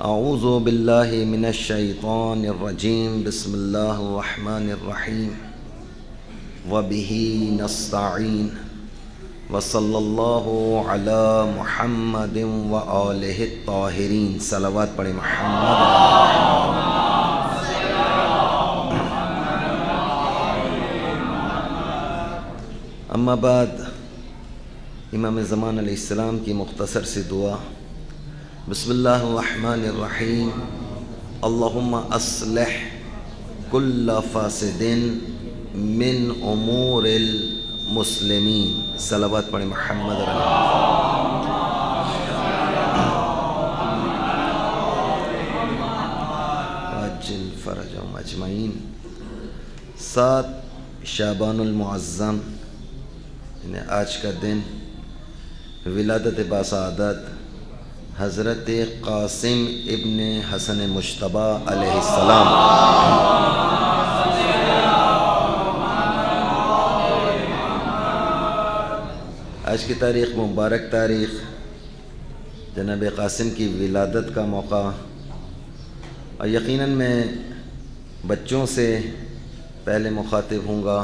اعوذ باللہ من الشیطان الرجیم بسم اللہ الرحمن الرحیم وبہ نستعین وصلی اللہ علی محمد وآلہ الطاہرین. صلوات پڑھیں محمد. اما بعد، امام زمان علیہ السلام کی مختصر سی دعا. بسم اللہ الرحمن الرحیم. اللہم اصلح کل فاسد من امور المسلمین. صلوات پڑھیں محمد واجل فرجهم اجمعین. 7 شعبان المعظم، یعنی آج کا دن ولادت باسعادت حضرت قاسم ابن حسن مجتبی علیہ السلام. آج کی تاریخ مبارک تاریخ جناب قاسم کی ولادت کا موقع، اور یقیناً میں بچوں سے پہلے مخاطب ہوں گا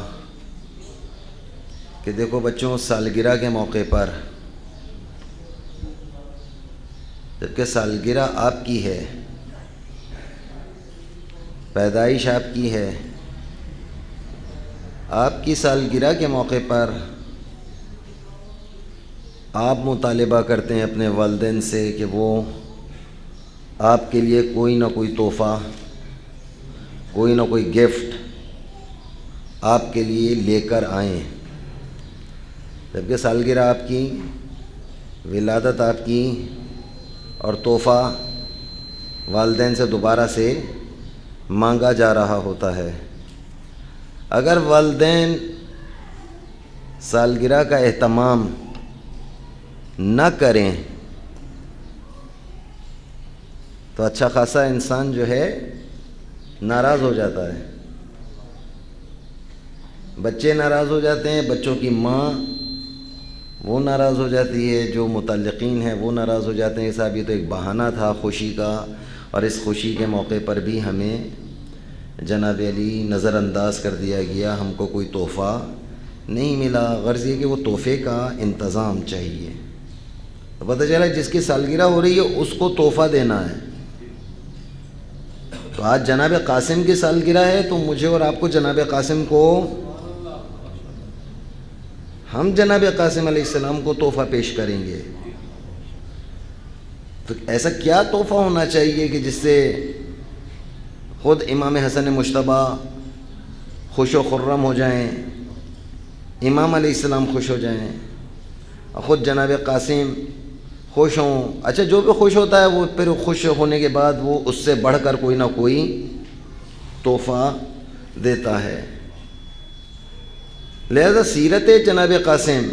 کہ دیکھو بچوں، سالگرہ کے موقع پر، جبکہ سالگرہ آپ کی ہے، پیدائش آپ کی ہے، آپ کی سالگرہ کے موقع پر آپ مطالبہ کرتے ہیں اپنے والدین سے کہ وہ آپ کے لیے کوئی نہ کوئی تحفہ، کوئی نہ کوئی گفٹ آپ کے لیے لے کر آئیں. جبکہ سالگرہ آپ کی، ولادت آپ کی، اور تحفہ والدین سے دوبارہ سے مانگا جا رہا ہوتا ہے. اگر والدین سالگرہ کا اہتمام نہ کریں تو اچھا خاصا انسان جو ہے ناراض ہو جاتا ہے. بچے ناراض ہو جاتے ہیں، بچوں کی ماں وہ ناراض ہو جاتی ہے، جو متعلقین ہیں وہ ناراض ہو جاتے ہیں. صاحب یہ تو ایک بہانہ تھا خوشی کا، اور اس خوشی کے موقع پر بھی ہمیں جناب علی نظر انداز کر دیا گیا، ہم کو کوئی تحفہ نہیں ملا. غرض یہ کہ وہ تحفے کا انتظام چاہیے. تو پتہ چلا جس کی سالگرہ ہو رہی ہے اس کو تحفہ دینا ہے. تو آج جناب قاسم کی سالگرہ ہے تو مجھے اور آپ کو جناب قاسم کو، ہم جناب قاسم علیہ السلام کو تحفہ پیش کریں گے. تو ایسا کیا تحفہ ہونا چاہیے کہ جس سے خود امام حسن مجتبی خوش و خرم ہو جائیں، امام علیہ السلام خوش ہو جائیں، اور خود جناب قاسم خوش ہوں. اچھا، جو بھی خوش ہوتا ہے وہ پھر خوش ہونے کے بعد وہ اس سے بڑھ کر کوئی نہ کوئی تحفہ دیتا ہے. لہذا سیرت جناب قاسم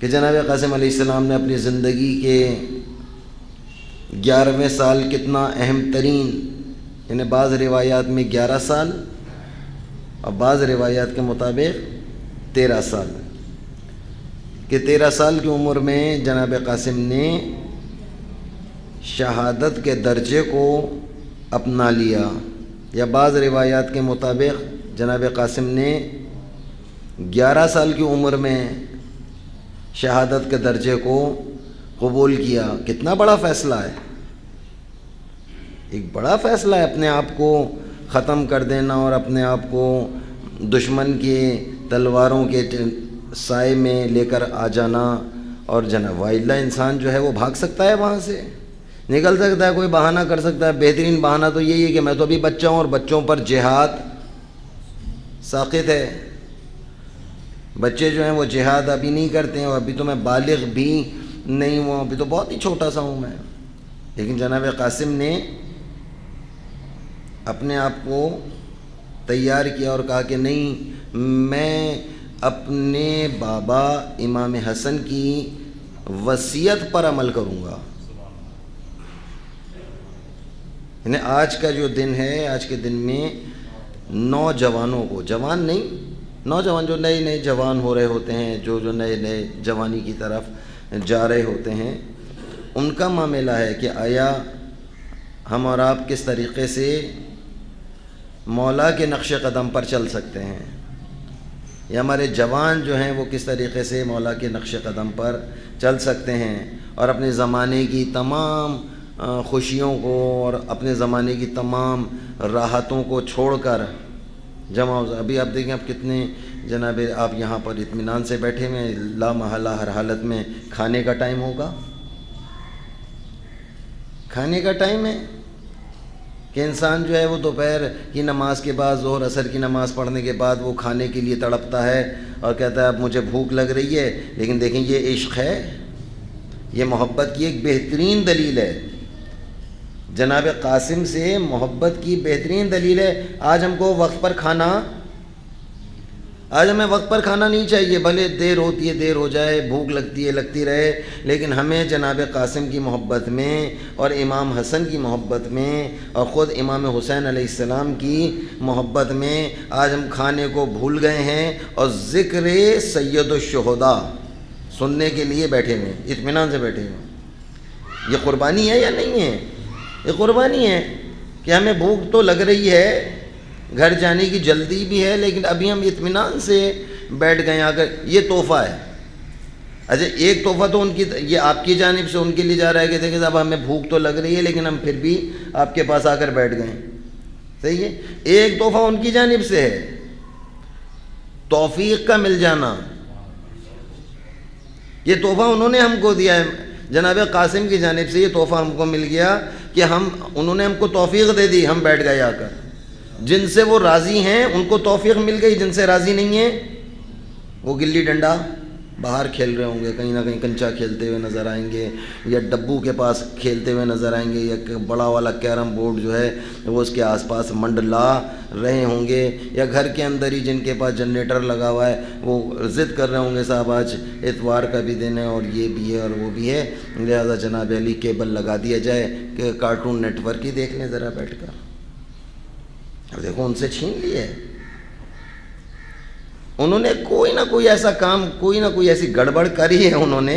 کہ جناب قاسم علیہ السلام نے اپنی زندگی کے 11ویں سال کتنا اہم ترین، یعنی بعض روایات میں 11 سال اور بعض روایات کے مطابق 13 سال، کہ 13 سال کی عمر میں جناب قاسم نے شہادت کے درجے کو اپنا لیا، یا بعض روایات کے مطابق جناب قاسم نے 11 سال کی عمر میں شہادت کے درجے کو قبول کیا. کتنا بڑا فیصلہ ہے، ایک بڑا فیصلہ ہے اپنے آپ کو ختم کر دینا اور اپنے آپ کو دشمن کے تلواروں کے سائے میں لے کر آ جانا. اور جناب وائلہ انسان جو ہے وہ بھاگ سکتا ہے، وہاں سے نکل سکتا ہے، کوئی بہانہ کر سکتا ہے. بہترین بہانہ تو یہی ہے کہ میں تو ابھی بچہ ہوں اور بچوں پر جہاد ساقط ہے. بچے جو ہیں وہ جہاد ابھی نہیں کرتے ہیں، اور ابھی تو میں بالغ بھی نہیں ہوں، ابھی تو بہت ہی چھوٹا سا ہوں میں. لیکن جناب قاسم نے اپنے آپ کو تیار کیا اور کہا کہ نہیں، میں اپنے بابا امام حسن کی وصیت پر عمل کروں گا. یعنی آج کا جو دن ہے، آج کے دن میں نوجوانوں کو، جوان نہیں، نوجوان جو نئے نئے جوان ہو رہے ہوتے ہیں، جو نئے نئے جوانی کی طرف جا رہے ہوتے ہیں، ان کا معاملہ ہے کہ آیا ہم اور آپ کس طریقے سے مولا کے نقش قدم پر چل سکتے ہیں، یا ہمارے جوان جو ہیں وہ کس طریقے سے مولا کے نقش قدم پر چل سکتے ہیں، اور اپنے زمانے کی تمام خوشیوں کو اور اپنے زمانے کی تمام راحتوں کو چھوڑ کر جمع ہو۔ ابھی آپ دیکھیں آپ کتنے جناب آپ یہاں پر اطمینان سے بیٹھے ہوئے، لا محالہ ہر حالت میں کھانے کا ٹائم ہوگا، کھانے کا ٹائم ہے کہ انسان جو ہے وہ دوپہر کی نماز کے بعد، ظہر عصر کی نماز پڑھنے کے بعد وہ کھانے کے لیے تڑپتا ہے اور کہتا ہے اب مجھے بھوک لگ رہی ہے۔ لیکن دیکھیں یہ عشق ہے، یہ محبت کی ایک بہترین دلیل ہے، جناب قاسم سے محبت کی بہترین دلیل ہے۔ آج ہم کو وقت پر کھانا، آج ہمیں وقت پر کھانا نہیں چاہیے، بھلے دیر ہوتی ہے دیر ہو جائے، بھوک لگتی ہے لگتی رہے، لیکن ہمیں جناب قاسم کی محبت میں اور امام حسن کی محبت میں اور خود امام حسین علیہ السلام کی محبت میں آج ہم کھانے کو بھول گئے ہیں اور ذکر سید الشہداء سننے کے لیے بیٹھے ہوئے ہیں، اطمینان سے بیٹھے ہوئے ہیں۔ یہ قربانی ہے یا نہیں ہے؟ یہ قربانی ہے کہ ہمیں بھوک تو لگ رہی ہے، گھر جانے کی جلدی بھی ہے، لیکن ابھی ہم اطمینان سے بیٹھ گئے آ کر۔ یہ تحفہ ہے۔ اچھا ایک تحفہ تو ان کی، یہ آپ کی جانب سے ان کے لیے جا رہا ہے کہ دیکھیں صاحب ہمیں بھوک تو لگ رہی ہے لیکن ہم پھر بھی آپ کے پاس آ کر بیٹھ گئے، صحیح ہے۔ ایک تحفہ ان کی جانب سے ہے، توفیق کا مل جانا، یہ تحفہ انہوں نے ہم کو دیا ہے، جناب قاسم کی جانب سے یہ تحفہ ہم کو مل گیا کہ انہوں نے ہم کو توفیق دے دی، ہم بیٹھ گئے آ کر۔ جن سے وہ راضی ہیں ان کو توفیق مل گئی، جن سے راضی نہیں ہیں وہ گلی ڈنڈا باہر کھیل رہے ہوں گے، کہیں نہ کہیں کنچا کھیلتے ہوئے نظر آئیں گے، یا ڈبو کے پاس کھیلتے ہوئے نظر آئیں گے، یا بڑا والا کیرم بورڈ جو ہے وہ اس کے آس پاس منڈلا رہے ہوں گے، یا گھر کے اندر ہی جن کے پاس جنریٹر لگا ہوا ہے وہ ضد کر رہے ہوں گے صاحب آج اتوار کا بھی دن ہے اور یہ بھی ہے اور وہ بھی ہے، لہذا جناب علی کیبل لگا دیا جائے کہ کارٹون نیٹ ورک ہی دیکھ لیں ذرا بیٹھ کر۔ اب دیکھو ان سے چھین لیے، انہوں نے کوئی نہ کوئی ایسا کام، کوئی نہ کوئی ایسی گڑبڑ کری ہے انہوں نے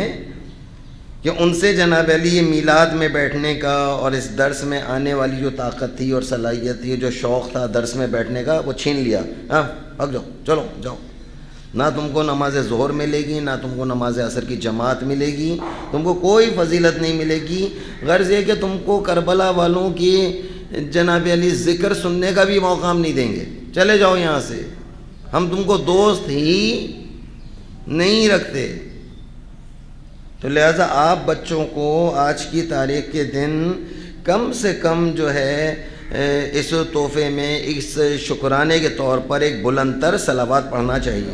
کہ ان سے جناب علی یہ میلاد میں بیٹھنے کا اور اس درس میں آنے والی جو طاقت تھی اور صلاحیت تھی، جو شوق تھا درس میں بیٹھنے کا، وہ چھین لیا۔ ہاں بھگ جاؤ، چلو جاؤ، نہ تم کو نماز ظہر ملے گی، نہ تم کو نماز عصر کی جماعت ملے گی، تم کو کوئی فضیلت نہیں ملے گی، غرض یہ کہ تم کو کربلا والوں کی جناب علی ذکر سننے کا بھی موقع ہم نہیں دیں گے، چلے جاؤ یہاں سے، ہم تم کو دوست ہی نہیں رکھتے۔ تو لہذا آپ بچوں کو آج کی تاریخ کے دن کم سے کم جو ہے اس تحفے میں اس شکرانے کے طور پر ایک بلند تر صلوات پڑھنا چاہیے۔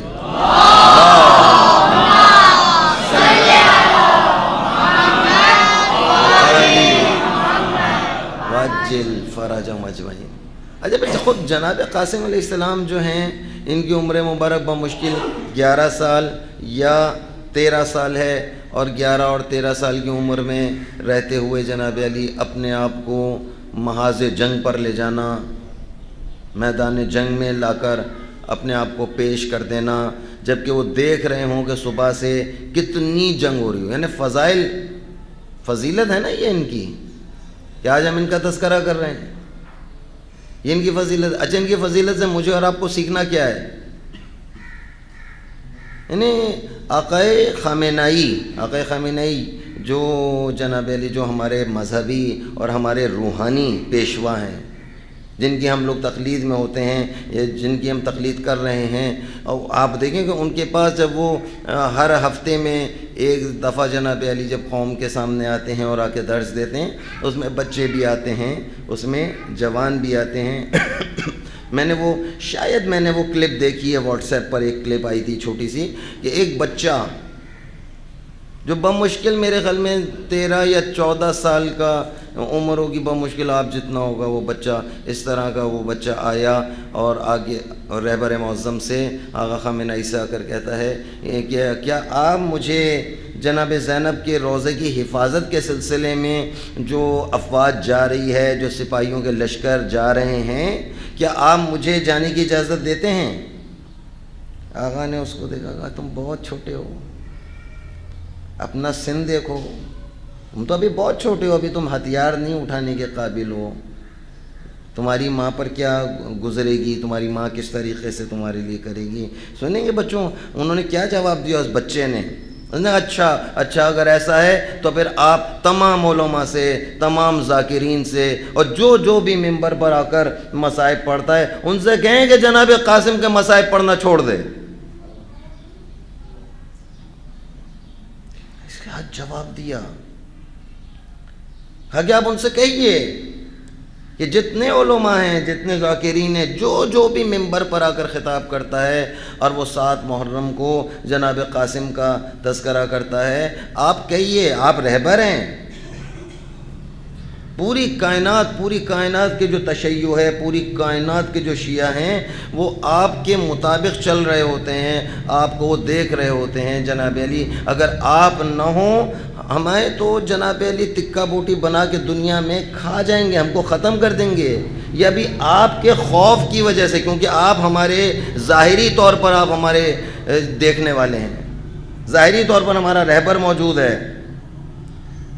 واجل فرجهم اجمعین۔ اچھا خود جناب قاسم علیہ السلام جو ہیں ان کی عمر مبارک بمشکل 11 سال یا 13 سال ہے، اور 11 اور 13 سال کی عمر میں رہتے ہوئے جناب علی اپنے آپ کو محاذ جنگ پر لے جانا، میدان جنگ میں لا کر اپنے آپ کو پیش کر دینا، جبکہ وہ دیکھ رہے ہوں کہ صبح سے کتنی جنگ ہو رہی ہو، یعنی فضیلت ہے نا یہ ان کی، کہ آج ہم ان کا تذکرہ کر رہے ہیں، یہ ان کی فضیلت۔ اچھا ان کی فضیلت سے مجھے اور آپ کو سیکھنا کیا ہے؟ یعنی آقا خامنئی جو جناب علی جو ہمارے مذہبی اور ہمارے روحانی پیشوا ہیں، جن کی ہم لوگ تقلید میں ہوتے ہیں یا جن کی ہم تقلید کر رہے ہیں، اور آپ دیکھیں کہ ان کے پاس جب وہ ہر ہفتے میں ایک دفعہ جناب علی جب قوم کے سامنے آتے ہیں اور آ کے درس دیتے ہیں، اس میں بچے بھی آتے ہیں، اس میں جوان بھی آتے ہیں۔ میں نے وہ کلپ دیکھی ہے واٹس ایپ پر، ایک کلپ آئی تھی چھوٹی سی، کہ ایک بچہ جو بمشکل میرے خیال میں 13 یا 14 سال کا عمر ہوگی، بمشکل آپ جتنا ہوگا وہ بچہ، اس طرح کا وہ بچہ آیا اور آگے رہبر معظم سے آقا خامنہ سے آ کر کہتا ہے کہ کیا آپ مجھے جناب زینب کے روضے کی حفاظت کے سلسلے میں جو افواج جا رہی ہے، جو سپاہیوں کے لشکر جا رہے ہیں، کیا آپ مجھے جانے کی اجازت دیتے ہیں؟ آقا نے اس کو دیکھا، کہا تم بہت چھوٹے ہو، اپنا سن دیکھو، تم تو ابھی بہت چھوٹے ہو، ابھی تم ہتھیار نہیں اٹھانے کے قابل ہو. تمہاری ماں پر کیا گزرے گی، تمہاری ماں کس طریقے سے تمہارے لیے کرے گی. سنیں گے بچوں انہوں نے کیا جواب دیا اس بچے نے. اچھا اگر ایسا ہے تو پھر آپ تمام علماء سے، تمام ذاکرین سے، اور جو بھی ممبر پر آ کر مصائب پڑھتا ہے ان سے کہیں کہ جناب قاسم کے مصائب پڑھنا چھوڑ دے. اس کا جواب دیا کہ آپ ان سے کہیے کہ جتنے علماء ہیں، جتنے ذاکرین ہیں، جو بھی ممبر پر آ کر خطاب کرتا ہے اور وہ 7 محرم کو جناب قاسم کا تذکرہ کرتا ہے، آپ کہیے آپ رہبر ہیں. پوری کائنات کے جو تشیع ہے، پوری کائنات کے جو شیعہ ہیں وہ آپ کے مطابق چل رہے ہوتے ہیں، آپ کو وہ دیکھ رہے ہوتے ہیں. جناب علی اگر آپ نہ ہوں ہمیں تو جناب علی تکہ بوٹی بنا کے دنیا میں کھا جائیں گے، ہم کو ختم کر دیں گے. یہ ابھی آپ کے خوف کی وجہ سے، کیونکہ آپ ہمارے ظاہری طور پر آپ ہمارے دیکھنے والے ہیں، ظاہری طور پر ہمارا رہبر موجود ہے،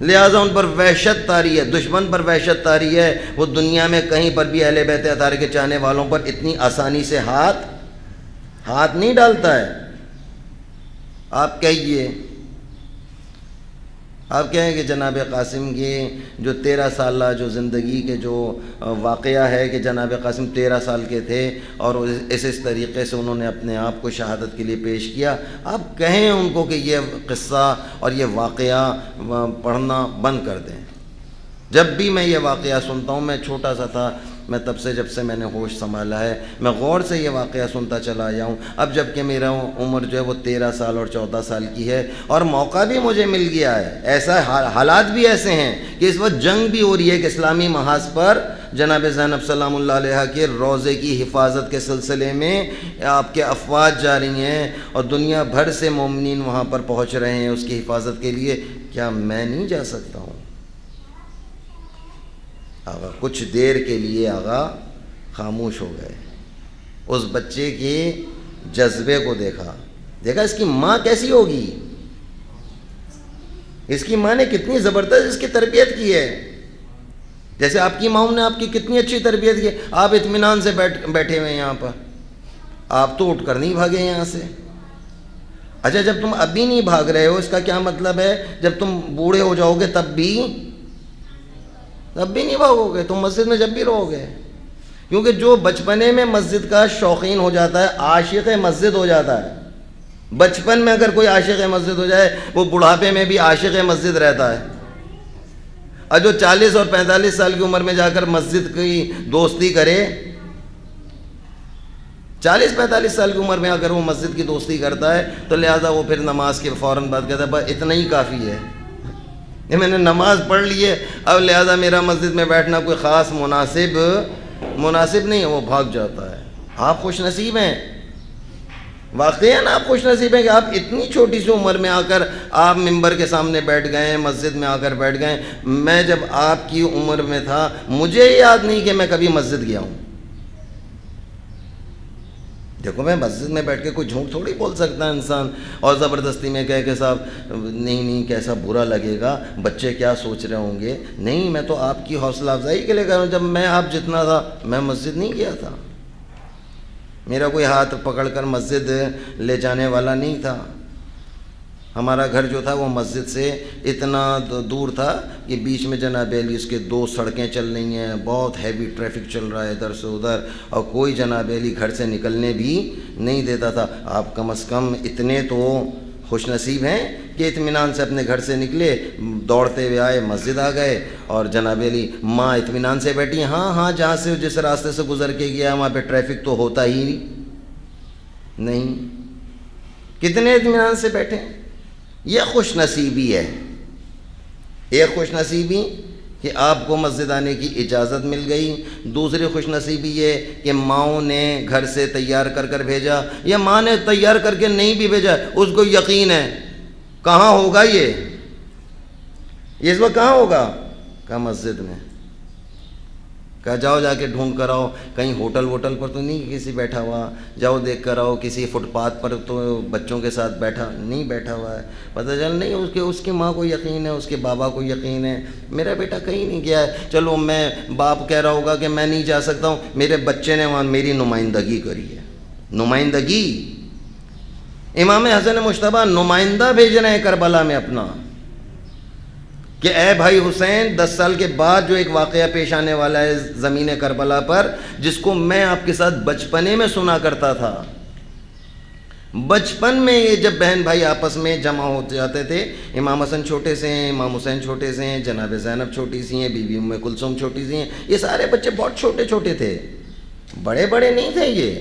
لہٰذا ان پر وحشت طاری ہے، دشمن پر وحشت طاری ہے. وہ دنیا میں کہیں پر بھی اہل بیت اطہار کے چاہنے والوں پر اتنی آسانی سے ہاتھ نہیں ڈالتا ہے. آپ کہیے، آپ کہیں کہ جناب قاسم کی جو 13 سالہ جو زندگی کے جو واقعہ ہے کہ جناب قاسم 13 سال کے تھے اور اس طریقے سے انہوں نے اپنے آپ کو شہادت کے لیے پیش کیا. آپ کہیں ان کو کہ یہ قصہ اور یہ واقعہ پڑھنا بند کر دیں. جب بھی میں یہ واقعہ سنتا ہوں، میں چھوٹا سا تھا، میں تب سے جب سے میں نے ہوش سنبھالا ہے میں غور سے یہ واقعہ سنتا چلا آیا ہوں. اب جب کہ میرا عمر جو ہے وہ 13 سال اور 14 سال کی ہے اور موقع بھی مجھے مل گیا ہے، ایسا حالات بھی ایسے ہیں کہ اس وقت جنگ بھی ہو رہی ہے کہ اسلامی محاذ پر جناب زینب سلام اللہ علیہ کے روضے کی حفاظت کے سلسلے میں آپ کے افواج جا رہی ہیں اور دنیا بھر سے مومنین وہاں پر پہنچ رہے ہیں اس کی حفاظت کے لیے. کیا میں نہیں جا سکتا ہوں؟ آغا کچھ دیر کے لیے آغا خاموش ہو گئے. اس بچے کے جذبے کو دیکھا اس کی ماں کیسی ہوگی، اس کی ماں نے کتنی زبردست اس کی تربیت کی ہے. جیسے آپ کی ماں نے آپ کی کتنی اچھی تربیت کی. آپ اطمینان سے بیٹھے ہوئے ہیں یہاں پر، آپ تو اٹھ کر نہیں بھاگے یہاں سے. اچھا جب تم ابھی نہیں بھاگ رہے ہو اس کا کیا مطلب ہے جب تم بوڑھے ہو جاؤ گے تب بھی نہیں بھاگو گے، تم مسجد میں جب بھی رہو گے. کیونکہ جو بچپنے میں مسجد کا شوقین ہو جاتا ہے، عاشق مسجد ہو جاتا ہے. بچپن میں اگر کوئی عاشق مسجد ہو جائے وہ بڑھاپے میں بھی عاشق مسجد رہتا ہے. اور جو 40 اور 45 سال کی عمر میں جا کر مسجد کی دوستی کرے، 40-45 سال کی عمر میں اگر وہ مسجد کی دوستی کرتا ہے تو لہٰذا وہ پھر نماز کے فوراً بعد کہتا ہے بس اتنا ہی کافی ہے، یہ میں نے نماز پڑھ لی ہے، اب لہٰذا میرا مسجد میں بیٹھنا کوئی خاص مناسب نہیں ہے، وہ بھاگ جاتا ہے. آپ خوش نصیب ہیں، واقعاً آپ خوش نصیب ہیں کہ آپ اتنی چھوٹی سی عمر میں آ کر آپ ممبر کے سامنے بیٹھ گئے ہیں، مسجد میں آ کر بیٹھ گئے. میں جب آپ کی عمر میں تھا مجھے یاد نہیں کہ میں کبھی مسجد گیا ہوں. دیکھو میں مسجد میں بیٹھ کے کوئی جھوٹ تھوڑی بول سکتا ہے انسان اور زبردستی میں کہے کہ صاحب نہیں کیسا برا لگے گا، بچے کیا سوچ رہے ہوں گے. نہیں، میں تو آپ کی حوصلہ افزائی کے لیے کہہ رہا ہوں. جب میں آپ جتنا تھا میں مسجد نہیں گیا تھا، میرا کوئی ہاتھ پکڑ کر مسجد لے جانے والا نہیں تھا. ہمارا گھر جو تھا وہ مسجد سے اتنا دور تھا کہ بیچ میں جناب علی اس کے 2 سڑکیں چل رہی ہیں، بہت ہیوی ٹریفک چل رہا ہے ادھر سے ادھر، اور کوئی جناب علی گھر سے نکلنے بھی نہیں دیتا تھا. آپ کم از کم اتنے تو خوش نصیب ہیں کہ اطمینان سے اپنے گھر سے نکلے، دوڑتے ہوئے آئے، مسجد آ گئے اور جناب علی ماں اطمینان سے بیٹھی. ہاں جہاں سے جس راستے سے گزر کے گیا وہاں پہ ٹریفک تو ہوتا ہی نہیں. کتنے اطمینان سے بیٹھے. یہ خوش نصیبی ہے. ایک خوش نصیبی کہ آپ کو مسجد آنے کی اجازت مل گئی، دوسری خوش نصیبی یہ کہ ماؤں نے گھر سے تیار کر بھیجا، یا ماں نے تیار کر کے نہیں بھی بھیجا اس کو یقین ہے کہاں ہوگا یہ اس وقت کہاں ہوگا، کہاں مسجد میں. کہا جاؤ جا کے ڈھونڈ کر آؤ، کہیں ہوٹل ووٹل پر تو نہیں کسی بیٹھا ہوا، جاؤ دیکھ کر آؤ، کسی فٹ پاتھ پر تو بچوں کے ساتھ نہیں بیٹھا ہوا ہے۔ پتہ چل نہیں اس کی ماں کو یقین ہے، اس کے بابا کو یقین ہے میرا بیٹا کہیں نہیں گیا ہے، چلو میں باپ کہہ رہا ہوگا کہ میں نہیں جا سکتا ہوں، میرے بچے نے وہاں میری نمائندگی کری ہے۔ نمائندگی، امام حسن مجتبیٰ نمائندہ بھیج رہے ہیں کربلا میں اپنا، کہ اے بھائی حسین 10 سال کے بعد جو ایک واقعہ پیش آنے والا ہے زمین کربلا پر، جس کو میں آپ کے ساتھ بچپنے میں سنا کرتا تھا۔ بچپن میں یہ جب بہن بھائی آپس میں جمع ہو جاتے تھے، امام حسن چھوٹے سے ہیں، امام حسین چھوٹے سے ہیں، جناب زینب چھوٹی سی ہیں، بی بی ام کلثوم چھوٹی سی ہیں، یہ سارے بچے بہت چھوٹے چھوٹے تھے، بڑے بڑے نہیں تھے، یہ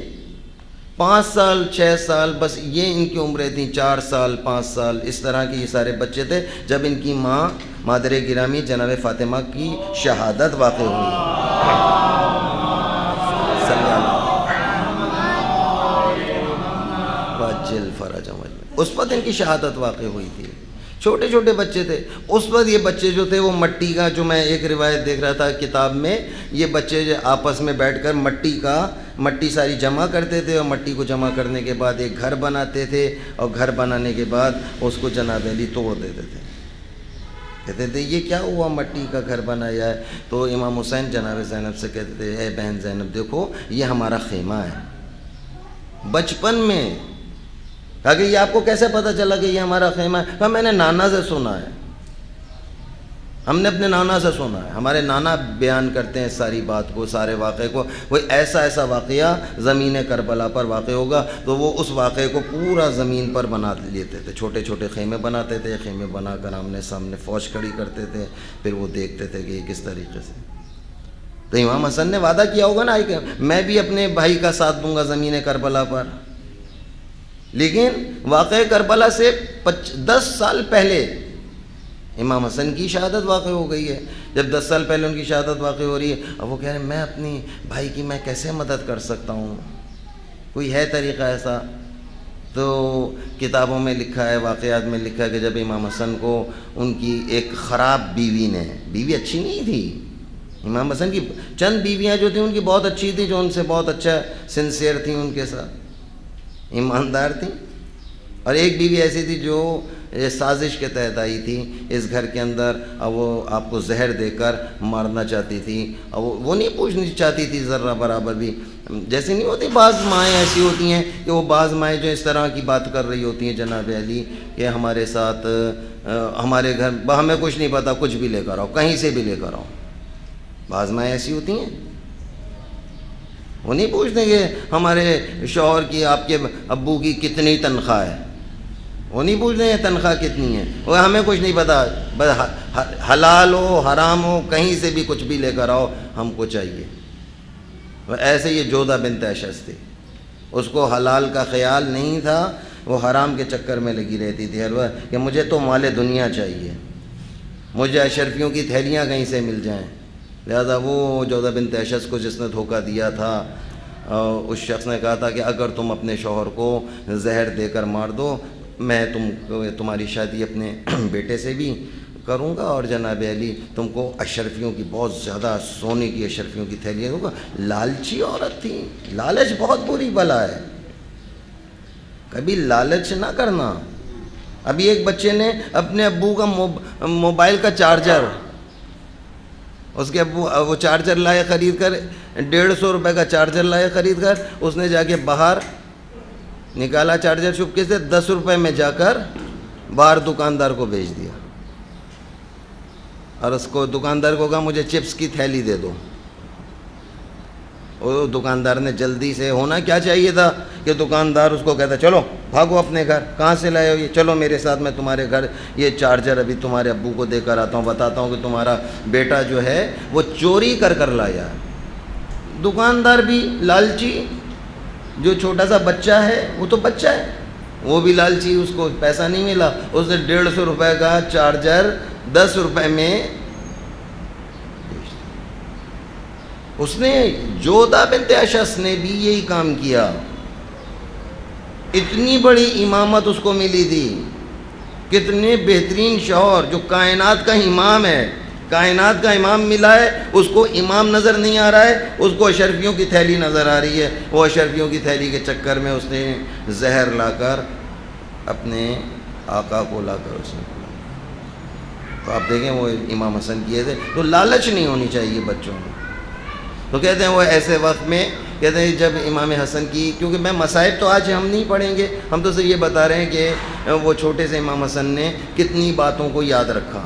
5 سال 6 سال بس یہ ان کی عمریں تھیں، 4 سال 5 سال اس طرح کے یہ سارے بچے تھے جب ان کی ماں مادر گرامی جناب فاطمہ کی شہادت واقع ہوئی۔ صلی اللہ وجل فرج اس وقت ان کی شہادت واقع ہوئی تھی، چھوٹے چھوٹے بچے تھے اس وقت۔ یہ بچے جو تھے وہ مٹی کا، جو میں ایک روایت دیکھ رہا تھا کتاب میں، یہ بچے جو آپس میں بیٹھ کر مٹی ساری جمع کرتے تھے، اور مٹی کو جمع کرنے کے بعد ایک گھر بناتے تھے، اور گھر بنانے کے بعد اس کو جناب علی توڑ دیتے تھے، کہتے تھے یہ کیا ہوا، مٹی کا گھر بنایا ہے؟ تو امام حسین جناب زینب سے کہتے تھے اے بہن زینب دیکھو یہ ہمارا خیمہ ہے۔ بچپن میں کہا کہ یہ آپ کو کیسے پتہ چلا کہ یہ ہمارا خیمہ ہے؟ کہا میں نے نانا سے سنا ہے، ہم نے اپنے نانا سے سنا ہے، ہمارے نانا بیان کرتے ہیں ساری بات کو، سارے واقعے کو، کوئی ایسا واقعہ زمین کربلا پر واقع ہوگا تو وہ اس واقعے کو پورا زمین پر بنا لیتے تھے، چھوٹے چھوٹے خیمے بناتے تھے، خیمے بنا کر آمنے سامنے فوج کھڑی کرتے تھے، پھر وہ دیکھتے تھے کہ یہ کس طریقے سے۔ تو امام حسن نے وعدہ کیا ہوگا نا کہ میں بھی اپنے بھائی کا ساتھ دوں گا زمین کربلا پر، لیکن واقعہ کربلا سے 10 سال پہلے امام حسن کی شہادت واقع ہو گئی ہے۔ جب 10 سال پہلے ان کی شہادت واقع ہو رہی ہے، اب وہ کہہ رہے ہیں میں اپنی بھائی کی میں کیسے مدد کر سکتا ہوں، کوئی ہے طریقہ ایسا؟ تو کتابوں میں لکھا ہے، واقعات میں لکھا ہے کہ جب امام حسن کو ان کی ایک خراب بیوی اچھی نہیں تھی، امام حسن کی چند بیویاں جو تھیں ان کی بہت اچھی تھی، جو ان سے بہت اچھا سنسیئر تھیں، ان کے ساتھ ایماندار تھیں، اور ایک بیوی ایسی تھی جو سازش کے تحت آئی تھی اس گھر کے اندر، اور وہ آپ کو زہر دے کر مارنا چاہتی تھی، اور وہ نہیں پوچھنا چاہتی تھی ذرہ برابر بھی، جیسے نہیں ہوتی بعض مائیں ایسی ہوتی ہیں کہ وہ بعض مائیں جو اس طرح کی بات کر رہی ہوتی ہیں جناب علی کہ ہمارے ساتھ ہمارے گھر ہمیں کچھ نہیں پتا، کچھ بھی لے کر آؤ، کہیں سے بھی لے کر آؤ، بعض مائیں ایسی ہوتی ہیں، وہ نہیں پوچھتے کہ ہمارے شوہر کی آپ کے ابو کی کتنی تنخواہ ہے، وہ نہیں پوچھتے ہیں تنخواہ کتنی ہے، وہ ہمیں کچھ نہیں پتا، بس حلال ہو حرام ہو کہیں سے بھی کچھ بھی لے کر آؤ ہم کو چاہیے۔ ایسے یہ جودہ بنت اشعث تھی، اس کو حلال کا خیال نہیں تھا، وہ حرام کے چکر میں لگی رہتی تھی ہر وقت کہ مجھے تو مال دنیا چاہیے، مجھے اشرفیوں کی تھیلیاں کہیں سے مل جائیں۔ لہذا وہ جودہ بنت اشعث کو جس نے دھوکہ دیا تھا، اس شخص نے کہا تھا کہ اگر تم اپنے شوہر کو زہر دے کر مار دو میں تمہاری شادی اپنے بیٹے سے بھی کروں گا، اور جناب علی تم کو اشرفیوں کی بہت زیادہ سونے کی اشرفیوں کی تھیلیاں دوں گا۔ لالچی عورت تھی، لالچ بہت بری بلا ہے، کبھی لالچ نہ کرنا۔ ابھی ایک بچے نے اپنے ابو کا موبائل کا چارجر، اس کے ابو وہ چارجر لائے خرید کر، 150 روپے کا چارجر لائے خرید کر، اس نے جا کے باہر نکالا چارجر چپکے سے، 10 روپے میں جا کر باہر دکاندار کو بیچ دیا، اور اس کو دکاندار کو کہا مجھے چپس کی تھیلی دے دو۔ وہ دکاندار نے جلدی سے، ہونا کیا چاہیے تھا کہ دکاندار اس کو کہتا چلو بھاگو اپنے گھر، کہاں سے لائے ہو یہ، چلو میرے ساتھ میں تمہارے گھر یہ چارجر ابھی تمہارے ابو کو دے کر آتا ہوں، بتاتا ہوں کہ تمہارا بیٹا جو ہے وہ چوری کر کر لایا۔ دکاندار بھی لالچی، جو چھوٹا سا بچہ ہے وہ تو بچہ ہے، وہ بھی لالچی، اس کو پیسہ نہیں ملا، اس نے 150 روپے کا چارجر 10 روپے میں اس نے، جودہ بنت اشعث نے بھی یہی کام کیا۔ اتنی بڑی امامت اس کو ملی تھی، کتنے بہترین شوہر جو کائنات کا امام ہے، کائنات کا امام ملا ہے، اس کو امام نظر نہیں آ رہا ہے، اس کو اشرفیوں کی تھیلی نظر آ رہی ہے. وہ اشرفیوں کی تھیلی کے چکر میں اس نے زہر لا کر اپنے آقا کو لا کر اس نے. تو آپ دیکھیں وہ امام حسن کیے تھے. تو لالچ نہیں ہونی چاہیے بچوں میں. تو کہتے ہیں وہ ایسے وقت میں کہتے ہیں جب امام حسن کی، کیونکہ میں مصائب تو آج ہم نہیں پڑھیں گے، ہم تو صرف یہ بتا رہے ہیں کہ وہ چھوٹے سے امام حسن نے کتنی باتوں کو یاد رکھا.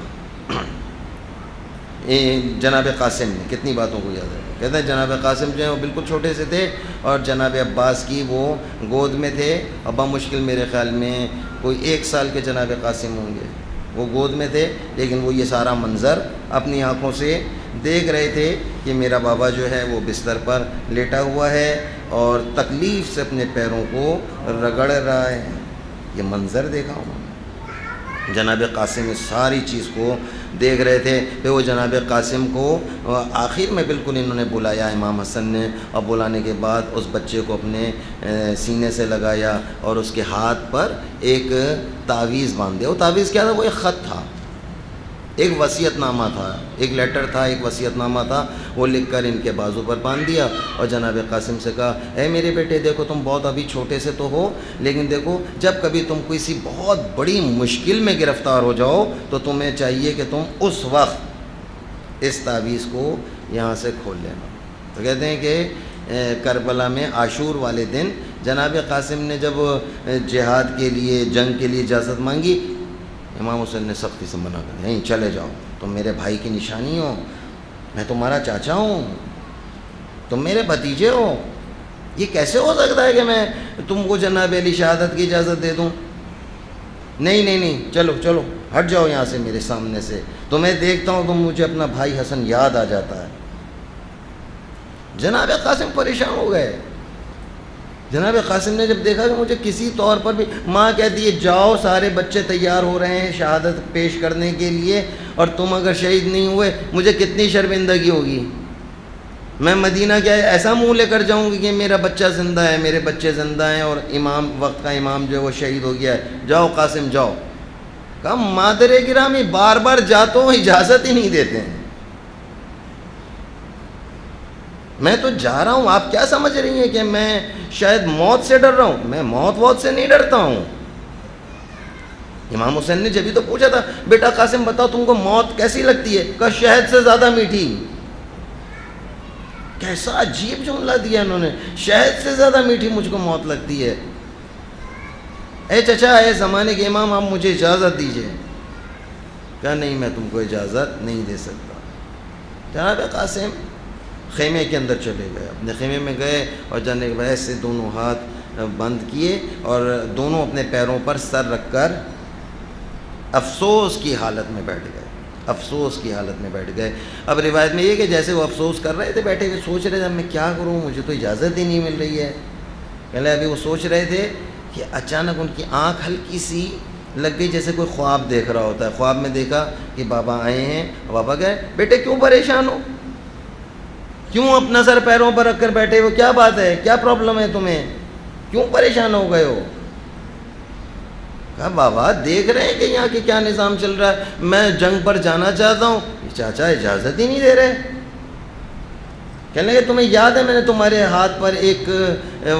جناب قاسم نے کتنی باتوں کو یاد رکھا. کہتے ہیں جناب قاسم جو ہیں وہ بالکل چھوٹے سے تھے، اور جناب عباس کی وہ گود میں تھے. ابا مشکل میرے خیال میں کوئی 1 سال کے جناب قاسم ہوں گے، وہ گود میں تھے، لیکن وہ یہ سارا منظر اپنی آنکھوں سے دیکھ رہے تھے کہ میرا بابا جو ہے وہ بستر پر لیٹا ہوا ہے اور تکلیف سے اپنے پیروں کو رگڑ رہا ہے. یہ منظر دیکھا انہوں نے. جناب قاسم اس ساری چیز کو دیکھ رہے تھے. پھر وہ جناب قاسم کو آخر میں بالکل انہوں نے بلایا امام حسن نے، اور بلانے کے بعد اس بچے کو اپنے سینے سے لگایا اور اس کے ہاتھ پر ایک تعویذ باندھ دیا. وہ تعویذ کیا تھا؟ وہ ایک خط تھا، ایک وصیت نامہ تھا، ایک لیٹر تھا، ایک وصیت نامہ تھا. وہ لکھ کر ان کے بازو پر باندھ دیا اور جناب قاسم سے کہا، اے میرے بیٹے دیکھو تم بہت ابھی چھوٹے سے تو ہو، لیکن دیکھو جب کبھی تم کسی بہت بڑی مشکل میں گرفتار ہو جاؤ تو تمہیں چاہیے کہ تم اس وقت اس تعویذ کو یہاں سے کھول لینا. تو کہتے ہیں کہ کربلا میں عاشور والے دن جناب قاسم نے جب جہاد کے لیے، جنگ کے لیے اجازت مانگی، امام حسین نے سختی سے منع کر دیا، نہیں چلے جاؤ، تم میرے بھائی کی نشانی ہو، میں تمہارا چاچا ہوں، تم میرے بھتیجے ہو، یہ کیسے ہو سکتا ہے کہ میں تم کو جناب علی شہادت کی اجازت دے دوں؟ نہیں نہیں نہیں، چلو چلو ہٹ جاؤ یہاں سے میرے سامنے سے، تمہیں دیکھتا ہوں تو مجھے اپنا بھائی حسن یاد آ جاتا ہے. جناب قاسم پریشان ہو گئے. جناب قاسم نے جب دیکھا کہ مجھے کسی طور پر بھی، ماں کہتی ہے جاؤ سارے بچے تیار ہو رہے ہیں شہادت پیش کرنے کے لیے، اور تم اگر شہید نہیں ہوئے مجھے کتنی شرمندگی ہوگی. میں مدینہ کیا ہے ایسا منہ لے کر جاؤں گی کہ میرا بچہ زندہ ہے، میرے بچے زندہ ہیں، اور امام وقت کا امام جو ہے وہ شہید ہو گیا ہے. جاؤ قاسم جاؤ. کہا مادر گرامی بار بار جاتا ہوں، اجازت ہی نہیں دیتے ہیں. میں تو جا رہا ہوں، آپ کیا سمجھ رہی ہیں کہ میں شاید موت سے ڈر رہا ہوں؟ میں موت سے نہیں ڈرتا ہوں. امام حسین نے جبھی تو پوچھا تھا، بیٹا قاسم بتاؤ تم کو موت کیسی لگتی ہے؟ کہا شہد سے زیادہ میٹھی. کیسا عجیب جملہ دیا انہوں نے، شہد سے زیادہ میٹھی مجھ کو موت لگتی ہے. اے چچا، اے زمانے کے امام، آپ مجھے اجازت دیجئے. کہا نہیں میں تم کو اجازت نہیں دے سکتا. جناب قاسم خیمے کے اندر چلے گئے، اپنے خیمے میں گئے اور جانے کے بعد ایسے دونوں ہاتھ بند کیے اور دونوں اپنے پیروں پر سر رکھ کر افسوس کی حالت میں بیٹھ گئے. افسوس کی حالت میں بیٹھ گئے. اب روایت میں یہ کہ جیسے وہ افسوس کر رہے تھے، بیٹھے ہوئے سوچ رہے تھے اب میں کیا کروں، مجھے تو اجازت ہی نہیں مل رہی ہے. پہلے ابھی وہ سوچ رہے تھے کہ اچانک ان کی آنکھ ہلکی سی لگ گئی، جیسے کوئی خواب دیکھ رہا ہوتا ہے. خواب میں دیکھا کہ بابا آئے ہیں. بابا گئے، بیٹے کیوں پریشان ہو، کیوں اپنا سر پیروں پر رکھ کر بیٹھے ہو، کیا بات ہے، کیا پرابلم ہے تمہیں، کیوں پریشان ہو گئے ہو؟ کہا بابا دیکھ رہے ہیں کہ یہاں کے کیا نظام چل رہا ہے، میں جنگ پر جانا چاہتا ہوں، چاچا اجازت ہی نہیں دے رہے. کہنے لگے تمہیں یاد ہے میں نے تمہارے ہاتھ پر ایک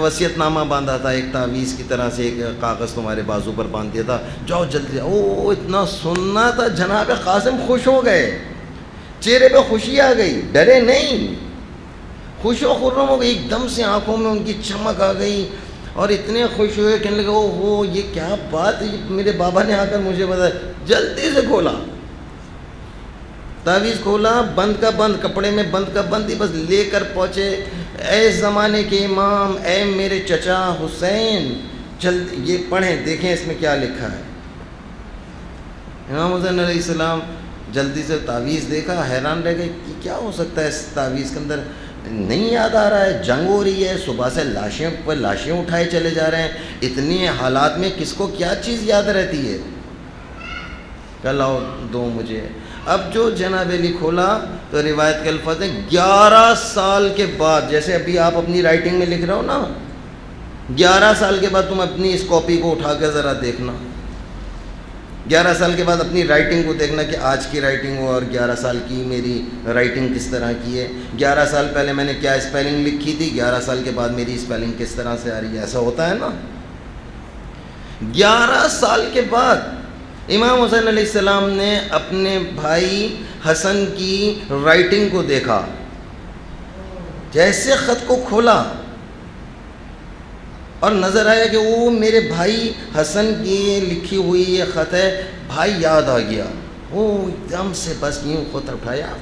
وصیت نامہ باندھا تھا، ایک تعویذ کی طرح سے ایک کاغذ تمہارے بازو پر باندھ دیا تھا، جاؤ جلدی. او اتنا سننا تھا. جناب قاسم خوش ہو گئے، چہرے پہ خوشی آ گئی، ڈرے نہیں، خوش و خرم ہو گئی. ایک دم سے آنکھوں میں ان کی چمک آ گئی اور اتنے خوش ہوئے. کہنے لگے او ہو یہ کیا بات ہے، میرے بابا نے آ کر مجھے بتایا. جلدی سے کھولا تعویذ، کھولا، بند کا بند، کپڑے میں بند کا بند ہی بس لے کر پہنچے. اے زمانے کے امام، اے میرے چچا حسین، جلد یہ پڑھیں دیکھیں اس میں کیا لکھا ہے. امام حسین علیہ السلام جلدی سے تعویذ دیکھا، حیران رہ گئے کہ کیا ہو سکتا ہے اس تعویذ کے اندر. نہیں یاد آ رہا ہے، جنگ ہو رہی ہے، صبح سے لاشیں پر لاشیں اٹھائے چلے جا رہے ہیں، اتنی حالات میں کس کو کیا چیز یاد رہتی ہے. کہ لاؤ دو مجھے. اب جو جناب علی کھولا تو روایت کے الفاظ ہیں 11 سال کے بعد، جیسے ابھی آپ اپنی رائٹنگ میں لکھ رہے ہو نا، 11 سال کے بعد تم اپنی اس کاپی کو اٹھا کے ذرا دیکھنا. 11 سال کے بعد اپنی رائٹنگ کو دیکھنا کہ آج کی رائٹنگ ہو اور 11 سال کی میری رائٹنگ کس طرح کی ہے. 11 سال پہلے میں نے کیا اسپیلنگ لکھی تھی, 11 سال کے بعد میری اسپیلنگ کس طرح سے آ رہی ہے. ایسا ہوتا ہے نا. 11 سال کے بعد امام حسین علیہ السلام نے اپنے بھائی حسن کی رائٹنگ کو دیکھا. جیسے خط کو کھولا اور نظر آیا کہ وہ میرے بھائی حسن کی لکھی ہوئی یہ خط ہے. بھائی یاد آ گیا, وہ ایک دم سے بس یوں خط اٹھایا,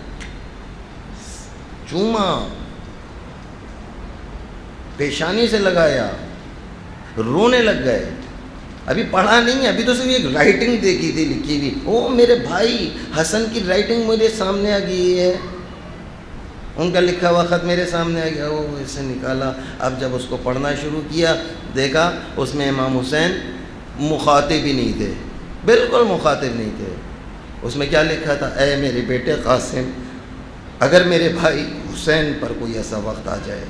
چوما, پیشانی سے لگایا, رونے لگ گئے. ابھی پڑھا نہیں, ابھی تو صرف ایک رائٹنگ دیکھی تھی لکھی ہوئی. وہ میرے بھائی حسن کی رائٹنگ مجھے سامنے آ گئی ہے, ان کا لکھا ہوا خط میرے سامنے آ گیا. وہ اسے نکالا. اب جب اس کو پڑھنا شروع کیا, دیکھا اس میں امام حسین مخاطب ہی نہیں تھے, بالکل مخاطب نہیں تھے. اس میں کیا لکھا تھا؟ اے میرے بیٹے قاسم, اگر میرے بھائی حسین پر کوئی ایسا وقت آ جائے,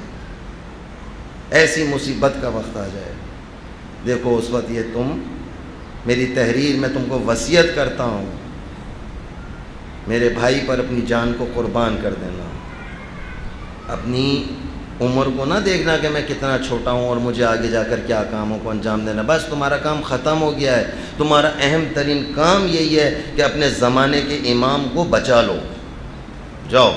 ایسی مصیبت کا وقت آ جائے, دیکھو اس وقت یہ تم, میری تحریر میں تم کو وصیت کرتا ہوں, میرے بھائی پر اپنی جان کو قربان کر دینا. اپنی عمر کو نہ دیکھنا کہ میں کتنا چھوٹا ہوں اور مجھے آگے جا کر کیا کاموں کو انجام دینا. بس تمہارا کام ختم ہو گیا ہے. تمہارا اہم ترین کام یہی ہے کہ اپنے زمانے کے امام کو بچا لو. جاؤ.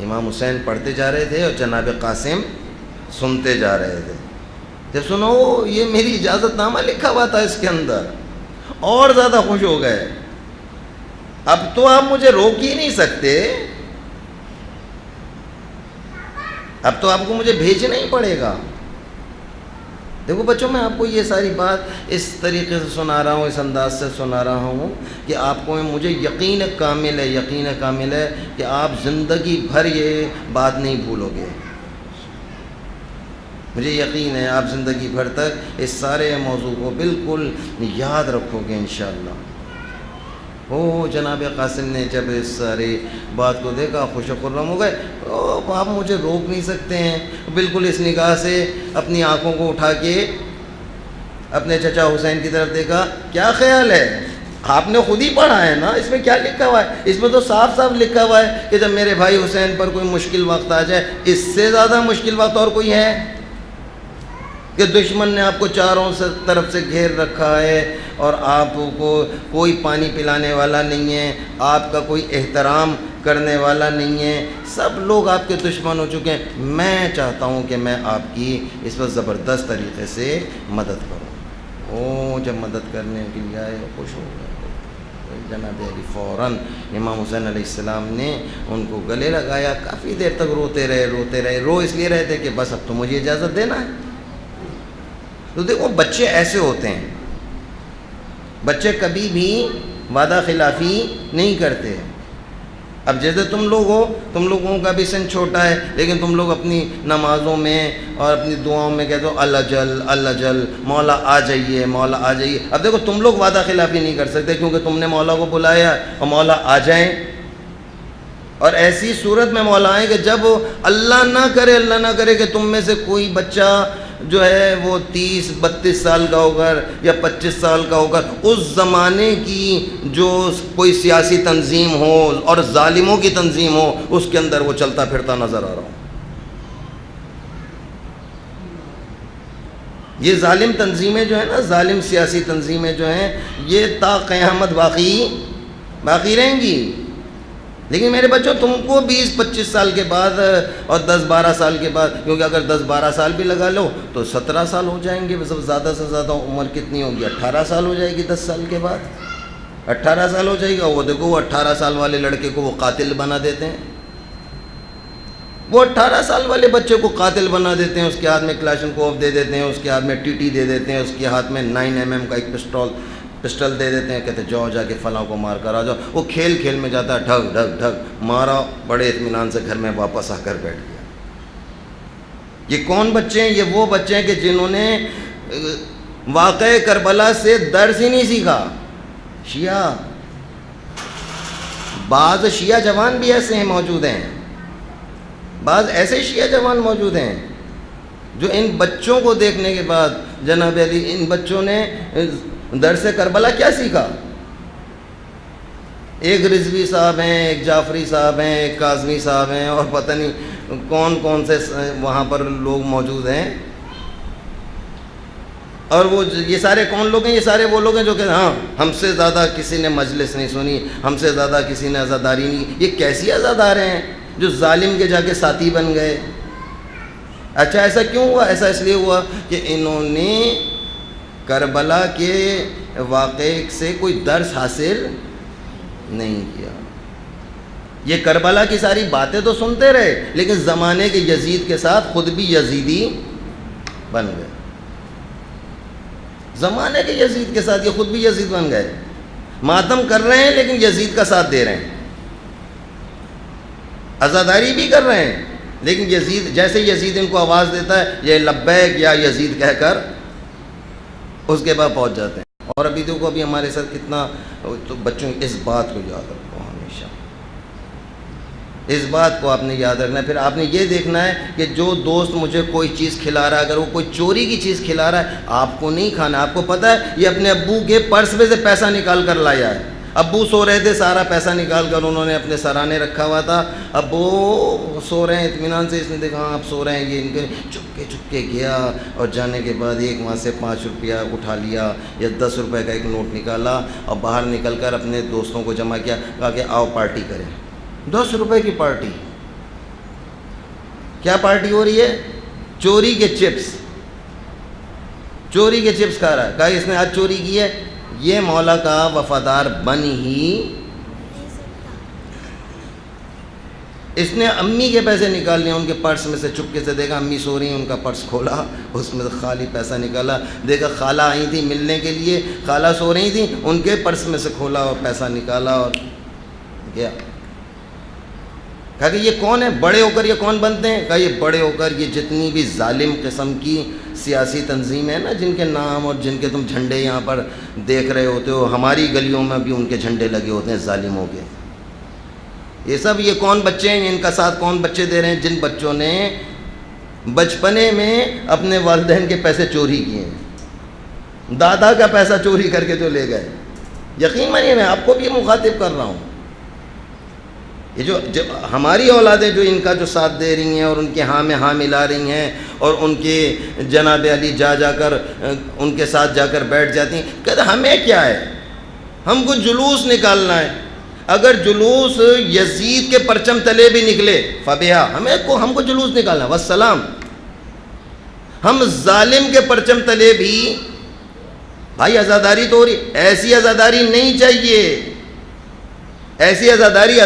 امام حسین پڑھتے جا رہے تھے اور جناب قاسم سنتے جا رہے تھے. جب سنو یہ میری اجازت نامہ لکھا ہوا تھا اس کے اندر, اور زیادہ خوش ہو گئے. اب تو آپ مجھے روک ہی نہیں سکتے, اب تو آپ کو مجھے بھیجنا ہی پڑے گا. دیکھو بچوں, میں آپ کو یہ ساری بات اس طریقے سے سنا رہا ہوں, اس انداز سے سنا رہا ہوں کہ آپ کو مجھے یقین کامل ہے کہ آپ زندگی بھر یہ بات نہیں بھولو گے. مجھے یقین ہے آپ زندگی بھر تک اس سارے موضوع کو بالکل یاد رکھو گے انشاءاللہ. جناب قاسم نے جب اس ساری بات کو دیکھا خوش و خرم ہو گئے. آپ مجھے روک نہیں سکتے ہیں. بالکل اس نگاہ سے اپنی آنکھوں کو اٹھا کے اپنے چچا حسین کی طرف دیکھا. کیا خیال ہے؟ آپ نے خود ہی پڑھا ہے نا, اس میں کیا لکھا ہوا ہے؟ اس میں تو صاف صاف لکھا ہوا ہے کہ جب میرے بھائی حسین پر کوئی مشکل وقت آ جائے. اس سے زیادہ مشکل وقت اور کوئی ہے کہ دشمن نے آپ کو چاروں طرف سے گھیر رکھا ہے اور آپ کو کوئی پانی پلانے والا نہیں ہے, آپ کا کوئی احترام کرنے والا نہیں ہے, سب لوگ آپ کے دشمن ہو چکے ہیں. میں چاہتا ہوں کہ میں آپ کی اس پر زبردست طریقے سے مدد کروں. جب مدد کرنے کے لیے آئے خوش ہو گئے. جناب علی فوراً امام حسین علیہ السلام نے ان کو گلے لگایا. کافی دیر تک روتے رہے. رو اس لیے رہے تھے کہ بس اب تو مجھے اجازت دینا ہے. تو دیکھو بچے ایسے ہوتے ہیں, بچے کبھی بھی وعدہ خلافی نہیں کرتے. اب جیسے تم لوگ ہو, تم لوگوں کا بھی سن چھوٹا ہے, لیکن تم لوگ اپنی نمازوں میں اور اپنی دعاؤں میں کہتے ہو اللہ جل مولا آ جائیے, مولا آ جائیے. اب دیکھو تم لوگ وعدہ خلافی نہیں کر سکتے کیونکہ تم نے مولا کو بلایا اور مولا آ جائیں. اور ایسی صورت میں مولا آئیں کہ جب اللہ نہ کرے کہ تم میں سے کوئی بچہ جو ہے وہ 30-32 سال کا ہوگا یا 25 سال کا ہوگا, اس زمانے کی جو کوئی سیاسی تنظیم ہو اور ظالموں کی تنظیم ہو, اس کے اندر وہ چلتا پھرتا نظر آ رہا ہو. یہ ظالم تنظیمیں جو ہیں نا, ظالم سیاسی تنظیمیں جو ہیں, یہ تا قیامت باقی رہیں گی. لیکن میرے بچوں تم کو 20-25 سال کے بعد اور 10-12 سال کے بعد, کیونکہ اگر 10-12 سال بھی لگا لو تو 17 سال ہو جائیں گے. زیادہ سے زیادہ عمر کتنی ہوگی؟ 18 سال ہو جائے گی. 10 سال کے بعد 18 سال ہو جائے گا. وہ دیکھو وہ 18 سال والے لڑکے کو وہ قاتل بنا دیتے ہیں. وہ 18 سال والے بچے کو قاتل بنا دیتے ہیں. اس کے ہاتھ میں کلاشنکوف دے دیتے ہیں, اس کے ہاتھ میں TT دے دیتے ہیں, اس کے ہاتھ میں 9mm کا ایک پسٹل دے دیتے ہیں. کہتے ہیں جاؤ جا کے فلاں کو مار کر آ جاؤ. وہ کھیل میں جاتا ہے, ڈھگ مارا, بڑے اطمینان سے گھر میں واپس آ کر بیٹھ گیا. یہ کون بچے ہیں؟ یہ وہ بچے ہیں کہ جنہوں نے واقعہ کربلا سے درس ہی نہیں سیکھا. شیعہ, بعض شیعہ جوان بھی ایسے ہیں موجود ہیں, بعض ایسے شیعہ جوان موجود ہیں جو ان بچوں کو دیکھنے کے بعد جناب علی, ان بچوں نے درس کربلا کیا سیکھا؟ ایک رضوی صاحب ہیں، ایک جعفری صاحب ہیں، ایک کاظمی صاحب ہیں، اور پتہ نہیں کون کون سے وہاں پر لوگ موجود ہیں. اور وہ یہ سارے کون لوگ ہیں؟ یہ سارے وہ لوگ ہیں جو کہ ہاں ہم سے زیادہ کسی نے مجلس نہیں سنی، ہم سے زیادہ کسی نے عزاداری نہیں. یہ کیسی عزادار ہیں جو ظالم کے جا کے ساتھی بن گئے؟ اچھا ایسا کیوں ہوا؟ ایسا اس لیے ہوا کہ انہوں نے کربلا کے واقعے سے کوئی درس حاصل نہیں کیا. یہ کربلا کی ساری باتیں تو سنتے رہے، لیکن زمانے کے یزید کے ساتھ خود بھی یزیدی بن گئے. زمانے کے یزید کے ساتھ یہ خود بھی یزید بن گئے. ماتم کر رہے ہیں لیکن یزید کا ساتھ دے رہے ہیں. عزاداری بھی کر رہے ہیں لیکن یزید، جیسے یزید ان کو آواز دیتا ہے یہ لبیک یا یزید کہہ کر اس کے بعد پہنچ جاتے ہیں. اور ابھی دیکھو ابھی ہمارے ساتھ کتنا، تو بچوں اس بات کو یاد رکھو، ہمیشہ اس بات کو آپ نے یاد رکھنا ہے. پھر آپ نے یہ دیکھنا ہے کہ جو دوست مجھے کوئی چیز کھلا رہا ہے، اگر وہ کوئی چوری کی چیز کھلا رہا ہے، آپ کو نہیں کھانا. آپ کو پتہ ہے یہ اپنے ابو کے پرس میں سے پیسہ نکال کر لایا ہے. ابو سو رہے تھے، سارا پیسہ نکال کر انہوں نے اپنے سرانے رکھا ہوا تھا. ابو سو رہے ہیں اطمینان سے، اس نے دیکھا ہاں آپ سو رہے ہیں، یہ ان کے چپ کے گیا اور جانے کے بعد ایک وہاں سے 5 روپیہ اٹھا لیا یا 10 روپے کا ایک نوٹ نکالا اور باہر نکل کر اپنے دوستوں کو جمع کیا، کہا کہ آؤ پارٹی کریں. 10 روپے کی پارٹی. کیا پارٹی ہو رہی ہے؟ چوری کے چپس. چوری کے چپس کھا رہا ہے. کہا اس نے آج چوری کی ہے، یہ مولا کا وفادار بن ہی. اس نے امی کے پیسے نکال لیے ان کے پرس میں سے، چپکے سے دیکھا امی سو رہی ہیں، ان کا پرس کھولا، اس میں سے خالی پیسہ نکالا. دیکھا خالہ آئی تھی ملنے کے لیے، خالہ سو رہی تھیں، ان کے پرس میں سے کھولا اور پیسہ نکالا اور گیا. کہا کہ یہ کون ہے؟ بڑے ہو کر یہ کون بنتے ہیں؟ کہا یہ بڑے ہو کر یہ جتنی بھی ظالم قسم کی سیاسی تنظیم ہے نا، جن کے نام اور جن کے تم جھنڈے یہاں پر دیکھ رہے ہوتے ہو، ہماری گلیوں میں بھی ان کے جھنڈے لگے ہوتے ہیں ظالموں کے. یہ سب یہ کون بچے ہیں؟ ان کا ساتھ کون بچے دے رہے ہیں؟ جن بچوں نے بچپنے میں اپنے والدین کے پیسے چوری کیے ہیں، دادا کا پیسہ چوری کر کے جو لے گئے. یقین مانیے میں آپ کو بھی مخاطب کر رہا ہوں. یہ جو ہماری اولادیں جو ان کا جو ساتھ دے رہی ہیں اور ان کے ہاں میں ہاں ملا رہی ہیں اور ان کے جناب علی جا کر ان کے ساتھ جا کر بیٹھ جاتی ہیں، کہتے ہمیں کیا ہے، ہم کو جلوس نکالنا ہے. اگر جلوس یزید کے پرچم تلے بھی نکلے فبیہا، ہم کو جلوس نکالنا والسلام. ہم ظالم کے پرچم تلے بھی بھائی عزاداری تو ہو رہی، ایسی عزاداری نہیں چاہیے. ایسی عزاداری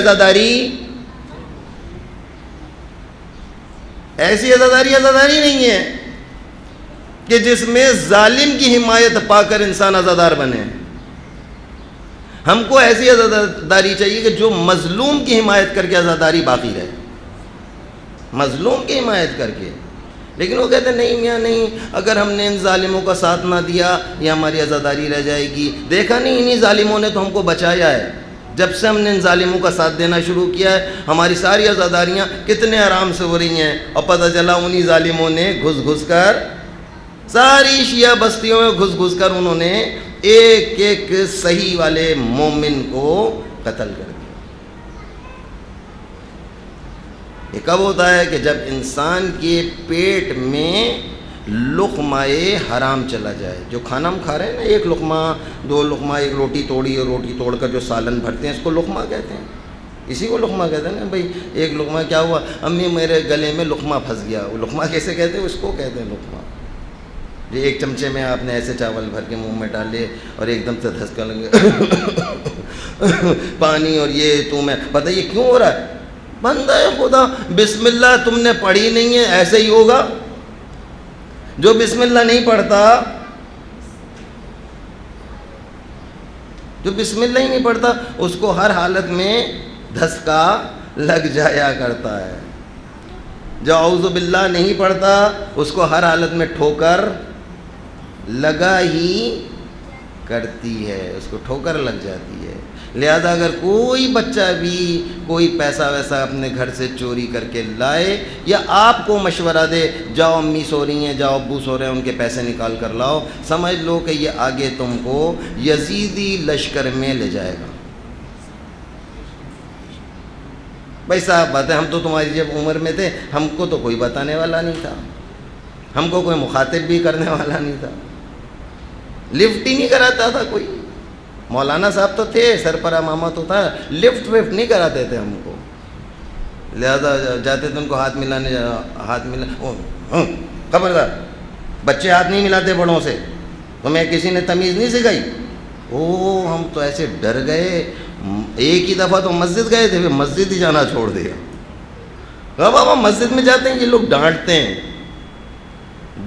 نہیں ہے کہ جس میں ظالم کی حمایت پا کر انسان عزادار بنے. ہم کو ایسی عزاداری چاہیے کہ جو مظلوم کی حمایت کر کے عزاداری باقی رہے، مظلوم کی حمایت کر کے. لیکن وہ کہتے ہیں نہیں میاں نہیں، اگر ہم نے ان ظالموں کا ساتھ نہ دیا یہ ہماری عزاداری رہ جائے گی. دیکھا نہیں انہی ظالموں نے تو ہم کو بچایا ہے. جب سے ہم نے ان ظالموں کا ساتھ دینا شروع کیا ہے ہماری ساری عزاداریاں کتنے آرام سے ہو رہی ہیں. اور پتہ چلا انہی ظالموں نے گھس کر ساری شیعہ بستیوں میں گھس کر انہوں نے ایک ایک صحیح والے مومن کو قتل کر دیا. یہ کب ہوتا ہے؟ کہ جب انسان کے پیٹ میں لقمۂ حرام چلا جائے. جو کھانا ہم کھا رہے ہیں نا، ایک لقمہ 2 لقمہ، ایک روٹی توڑی اور روٹی توڑ کر جو سالن بھرتے ہیں اس کو لقمہ کہتے ہیں. اسی کو لقمہ کہتے ہیں نا بھائی. ایک لقمہ کیا ہوا؟ امی میرے گلے میں لقمہ پھنس گیا. وہ لقمہ کیسے کہتے ہیں؟ اس کو کہتے ہیں لقمہ. یہ ایک چمچے میں آپ نے ایسے چاول بھر کے منہ میں ڈالے اور ایک دم سے دھسکا لگے پانی اور یہ تو میں پتہ یہ کیوں ہو رہا ہے؟ بندہ خدا بسم اللہ تم نے پڑھی نہیں ہے، ایسے ہی ہوگا. جو بسم اللہ نہیں پڑھتا، جو بسم اللہ ہی نہیں پڑھتا اس کو ہر حالت میں دھسکا لگ جایا کرتا ہے. جو اعوذ باللہ نہیں پڑھتا اس کو ہر حالت میں ٹھوکر لگا ہی کرتی ہے، اس کو ٹھوکر لگ جاتی ہے۔ لہذا اگر کوئی بچہ بھی کوئی پیسہ ویسا اپنے گھر سے چوری کر کے لائے یا آپ کو مشورہ دے جاؤ امی سو رہی ہیں، جاؤ ابو سو رہے ہیں، ان کے پیسے نکال کر لاؤ، سمجھ لو کہ یہ آگے تم کو یزیدی لشکر میں لے جائے گا۔ بھائی صاحب بات ہے، ہم تو تمہاری جب عمر میں تھے ہم کو تو کوئی بتانے والا نہیں تھا، ہم کو کوئی مخاطب بھی کرنے والا نہیں تھا، لفٹ ہی نہیں کراتا تھا کوئی۔ مولانا صاحب تو تھے، سرپرا ماما تو تھا، لفٹ وفٹ نہیں کراتے تھے ہم کو۔ لہذا جاتے تھے ان کو ہاتھ ملا، خبردار بچے ہاتھ نہیں ملاتے بڑوں سے، تمہیں کسی نے تمیز نہیں سکھائی؟ او ہم تو ایسے ڈر گئے، ایک ہی دفعہ تو مسجد گئے تھے، پھر مسجد ہی جانا چھوڑ دیا۔ بابا مسجد میں جاتے ہیں یہ لوگ ڈانٹتے ہیں،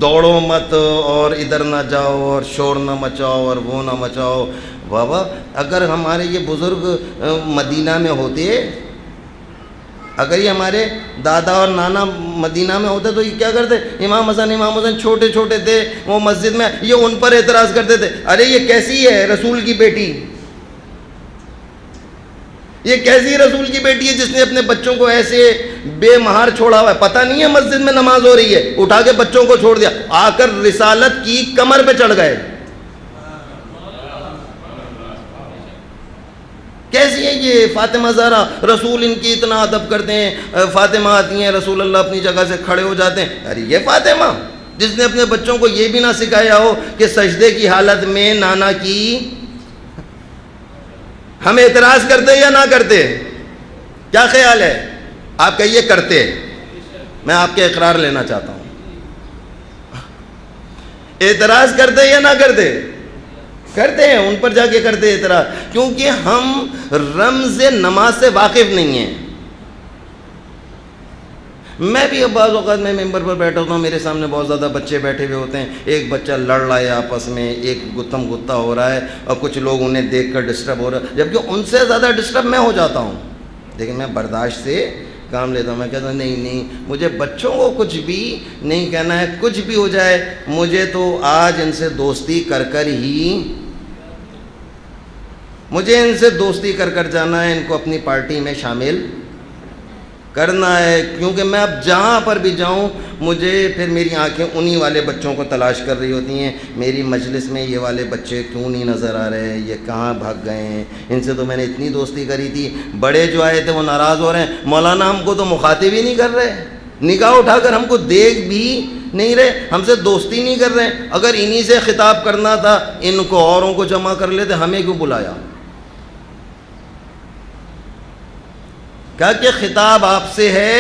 دوڑو مت اور ادھر نہ جاؤ اور شور نہ مچاؤ اور وہ نہ مچاؤ۔ بابا اگر ہمارے یہ بزرگ مدینہ میں ہوتے، اگر یہ ہمارے دادا اور نانا مدینہ میں ہوتے تو یہ کیا کرتے؟ امام حسن چھوٹے چھوٹے تھے، وہ مسجد میں، یہ ان پر اعتراض کرتے تھے، ارے یہ کیسی ہے رسول کی بیٹی، یہ کیسی رسول کی بیٹی ہے جس نے اپنے بچوں کو ایسے بے مہار چھوڑا ہوا ہے، پتہ نہیں ہے مسجد میں نماز ہو رہی ہے، اٹھا کے بچوں کو چھوڑ دیا، آ کر رسالت کی کمر پہ چڑھ گئے۔ کیسی ہے یہ فاطمہ زہرا، رسول ان کی اتنا ادب کرتے ہیں، فاطمہ آتی ہیں، رسول اللہ اپنی جگہ سے کھڑے ہو جاتے ہیں، ارے یہ فاطمہ جس نے اپنے بچوں کو یہ بھی نہ سکھایا ہو کہ سجدے کی حالت میں نانا کی، ہم اعتراض کرتے یا نہ کرتے؟ کیا خیال ہے آپ کا؟ یہ کرتے، میں آپ کے اقرار لینا چاہتا ہوں، اعتراض کرتے یا نہ کرتے؟ کرتے ہیں، ان پر جا کے کرتے اعتراض، کیونکہ ہم رمز نماز سے واقف نہیں ہیں۔ میں بھی اب بعض اوقات میں ممبر پر بیٹھا ہوتا ہوں، میرے سامنے بہت زیادہ بچے بیٹھے ہوئے ہوتے ہیں، ایک بچہ لڑ رہا ہے آپس میں، ایک گتم گتا ہو رہا ہے، اور کچھ لوگ انہیں دیکھ کر ڈسٹرب ہو رہا ہے، جبکہ ان سے زیادہ ڈسٹرب میں ہو جاتا ہوں، لیکن میں برداشت سے کام لیتا ہوں۔ میں کہتا ہوں نہیں، مجھے بچوں کو کچھ بھی نہیں کہنا ہے، کچھ بھی ہو جائے، مجھے تو آج ان سے دوستی کر کر ہی، مجھے ان سے دوستی کر کر جانا ہے، ان کو اپنی پارٹی میں شامل کرنا ہے، کیونکہ میں اب جہاں پر بھی جاؤں مجھے پھر میری آنکھیں انہی والے بچوں کو تلاش کر رہی ہوتی ہیں، میری مجلس میں یہ والے بچے کیوں نہیں نظر آ رہے، یہ کہاں بھاگ گئے ہیں، ان سے تو میں نے اتنی دوستی کری تھی، بڑے جو آئے تھے وہ ناراض ہو رہے ہیں، مولانا ہم کو تو مخاطب ہی نہیں کر رہے، نگاہ اٹھا کر ہم کو دیکھ بھی نہیں رہے، ہم سے دوستی نہیں کر رہے، اگر انہی سے خطاب کرنا تھا ان کو اوروں کو جمع کر لیتے، ہمیں کیوں بلایا؟ کہا کہ خطاب آپ سے ہے،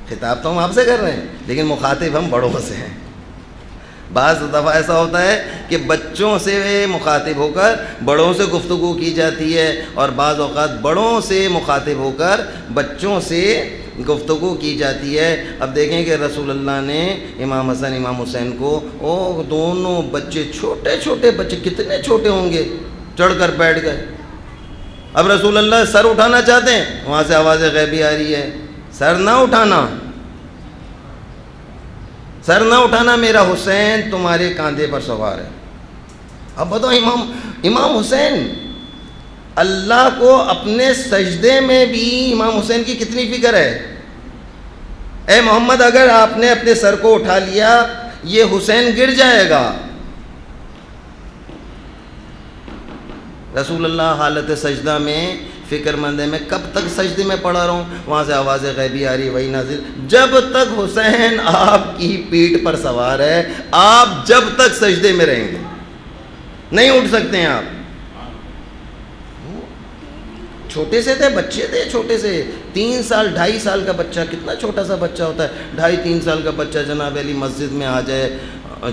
خطاب تو ہم آپ سے کر رہے ہیں لیکن مخاطب ہم بڑوں سے ہیں۔ بعض دفعہ ایسا ہوتا ہے کہ بچوں سے مخاطب ہو کر بڑوں سے گفتگو کی جاتی ہے، اور بعض اوقات بڑوں سے مخاطب ہو کر بچوں سے گفتگو کی جاتی ہے۔ اب دیکھیں کہ رسول اللہ نے امام حسن امام حسین کو دونوں بچے، چھوٹے چھوٹے بچے، کتنے چھوٹے ہوں گے، چڑھ کر بیٹھ گئے۔ اب رسول اللہ سر اٹھانا چاہتے ہیں، وہاں سے آواز غیبی آ رہی ہے، سر نہ اٹھانا، سر نہ اٹھانا، میرا حسین تمہارے کاندھے پر سوار ہے۔ اب بتاؤ امام حسین، اللہ کو اپنے سجدے میں بھی امام حسین کی کتنی فکر ہے۔ اے محمد اگر آپ نے اپنے سر کو اٹھا لیا یہ حسین گر جائے گا۔ رسول اللہ حالت سجدہ میں فکر مند ہے، میں کب تک سجدے میں پڑا رہوں، وہاں سے آواز غیبی آ رہی، وہی نازل، جب تک حسین آپ کی پیٹھ پر سوار ہے، آپ جب تک سجدے میں رہیں گے، نہیں اٹھ سکتے ہیں آپ۔ چھوٹے سے تھے، بچے تھے چھوٹے سے، 3 سال 2.5 سال کا بچہ، کتنا چھوٹا سا بچہ ہوتا ہے، 2.5-3 سال کا بچہ جناب علی مسجد میں آ جائے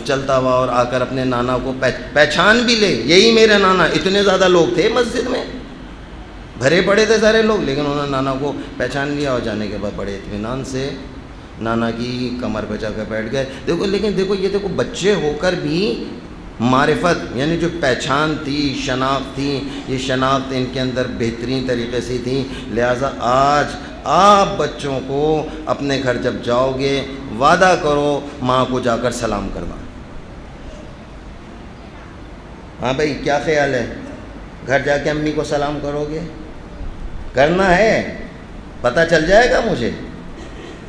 چلتا ہوا، اور آ کر اپنے نانا کو پہچان بھی لے، یہی میرے نانا، اتنے زیادہ لوگ تھے مسجد میں، بھرے پڑے تھے سارے لوگ، لیکن انہوں نے نانا کو پہچان لیا، اور جانے کے بعد بڑے اطمینان سے نانا کی کمر پہ جا کر بیٹھ گئے۔ دیکھو لیکن دیکھو یہ دیکھو بچے ہو کر بھی معرفت، یعنی جو پہچان تھی، شناخت تھی، یہ شناخت ان کے اندر بہترین طریقے سے تھی۔ لہٰذا آج آپ بچوں کو اپنے گھر جب جاؤ گے وعدہ کرو ماں کو جا کر سلام کرنا، ہاں بھائی کیا خیال ہے؟ گھر جا کے امی کو سلام کرو گے؟ کرنا ہے، پتہ چل جائے گا مجھے،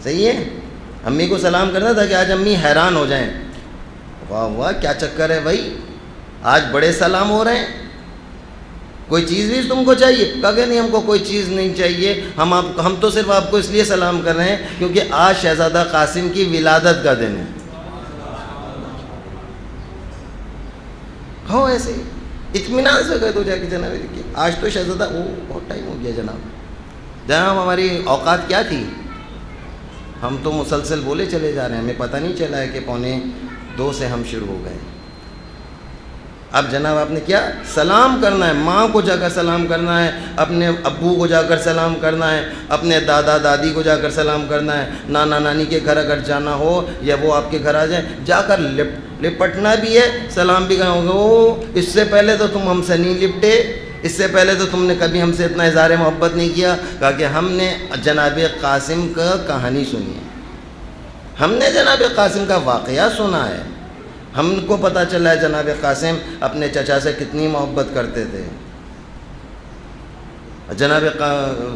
صحیح ہے؟ امی کو سلام کرنا تھا کہ آج امی حیران ہو جائیں، واہ واہ کیا چکر ہے بھائی، آج بڑے سلام ہو رہے ہیں، کوئی چیز بھی تم کو چاہیے؟ کہا کہ نہیں ہم کو کوئی چیز نہیں چاہیے، ہم تو صرف آپ کو اس لیے سلام کر رہے ہیں کیونکہ آج شہزادہ قاسم کی ولادت کا دن ہے۔ ہو ایسے ہی اطمینان سے کہہ دو جا کے جناب دیکھیے آج تو شہزادہ بہت ٹائم ہو گیا جناب ہماری اوقات کیا تھی، ہم تو مسلسل بولے چلے جا رہے ہیں، ہمیں پتہ نہیں چلا ہے کہ 1:45 سے ہم شروع ہو گئے۔ اب جناب آپ نے کیا سلام کرنا ہے، ماں کو جا کر سلام کرنا ہے، اپنے ابو کو جا کر سلام کرنا ہے، اپنے دادا دادی کو جا کر سلام کرنا ہے، نانا نانی کے گھر اگر جانا ہو یا وہ آپ کے گھر آ جائیں جا کر لپٹنا بھی ہے، سلام بھی کرو گے۔ اس سے پہلے تو تم ہم سے نہیں لپٹے، اس سے پہلے تو تم نے کبھی ہم سے اتنا اظہار محبت نہیں کیا۔ کہا کہ ہم نے جناب قاسم کا کہانی سنی ہے، ہم نے جناب قاسم کا واقعہ سنا ہے، ہم کو پتہ چلا ہے جناب قاسم اپنے چچا سے کتنی محبت کرتے تھے،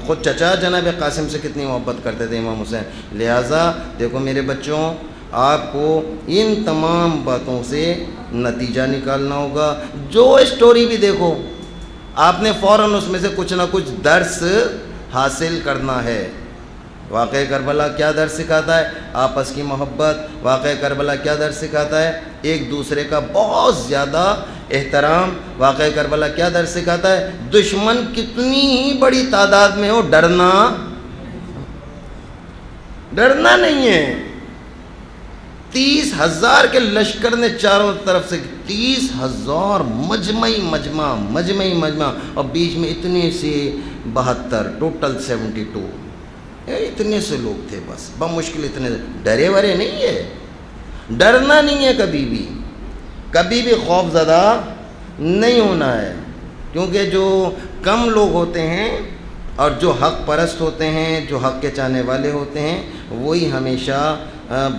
خود چچا جناب قاسم سے کتنی محبت کرتے تھے امام حسین۔ لہٰذا دیکھو میرے بچوں، آپ کو ان تمام باتوں سے نتیجہ نکالنا ہوگا۔ جو اسٹوری بھی دیکھو آپ نے فوراً اس میں سے کچھ نہ کچھ درس حاصل کرنا ہے۔ واقعہ کربلا کیا درس سکھاتا ہے؟ آپس کی محبت۔ واقعہ کربلا کیا درس سکھاتا ہے؟ ایک دوسرے کا بہت زیادہ احترام۔ واقعہ کربلا کیا درس سکھاتا ہے؟ دشمن کتنی ہی بڑی تعداد میں ہو ڈرنا نہیں ہے۔ 30,000 کے لشکر نے چاروں طرف سے 30,000 مجمع اور بیچ میں اتنے سے 72 ٹوٹل 72 اتنے سے لوگ تھے، بس بمشکل اتنے سے، ڈرے ورے نہیں ہے، ڈرنا نہیں ہے، کبھی بھی خوف زدہ نہیں ہونا ہے، کیونکہ جو کم لوگ ہوتے ہیں اور جو حق پرست ہوتے ہیں، جو حق کے چاہنے والے ہوتے ہیں، وہی ہمیشہ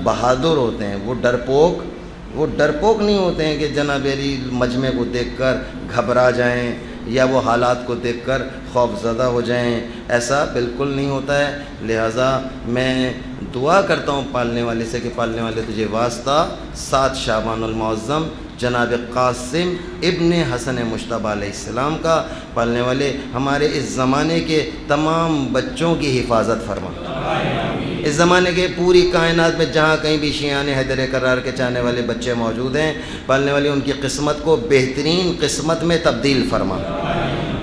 بہادر ہوتے ہیں۔ وہ ڈرپوک نہیں ہوتے ہیں کہ جناب علی مجمع کو دیکھ کر گھبرا جائیں یا وہ حالات کو دیکھ کر خوف زدہ ہو جائیں، ایسا بالکل نہیں ہوتا ہے۔ لہٰذا میں دعا کرتا ہوں پالنے والے سے کہ پالنے والے تجھے واسطہ 7 شعبان المعظم جناب قاسم ابن حسن مجتبیٰ علیہ السلام کا، پالنے والے ہمارے اس زمانے کے تمام بچوں کی حفاظت فرما۔ اس زمانے کے پوری کائنات میں جہاں کہیں بھی شیعان حیدر کرار کے چاہنے والے بچے موجود ہیں، پالنے والے ان کی قسمت کو بہترین قسمت میں تبدیل فرما،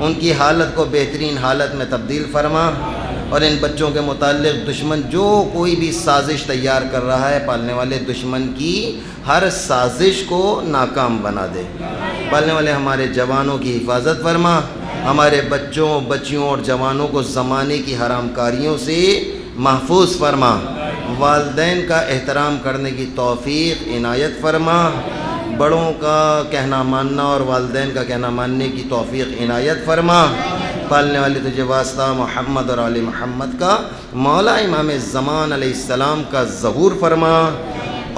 ان کی حالت کو بہترین حالت میں تبدیل فرما، اور ان بچوں کے متعلق دشمن جو کوئی بھی سازش تیار کر رہا ہے، پالنے والے دشمن کی ہر سازش کو ناکام بنا دے۔ پالنے والے ہمارے جوانوں کی حفاظت فرما، ہمارے بچوں بچیوں اور جوانوں کو زمانے کی حرام کاریوں سے محفوظ فرما، والدین کا احترام کرنے کی توفیق عنایت فرما، بڑوں کا کہنا ماننا اور والدین کا کہنا ماننے کی توفیق عنایت فرما۔ پالنے والے تجھے واسطہ محمد اور آل محمد کا، مولا امام زمان علیہ السلام کا ظہور فرما،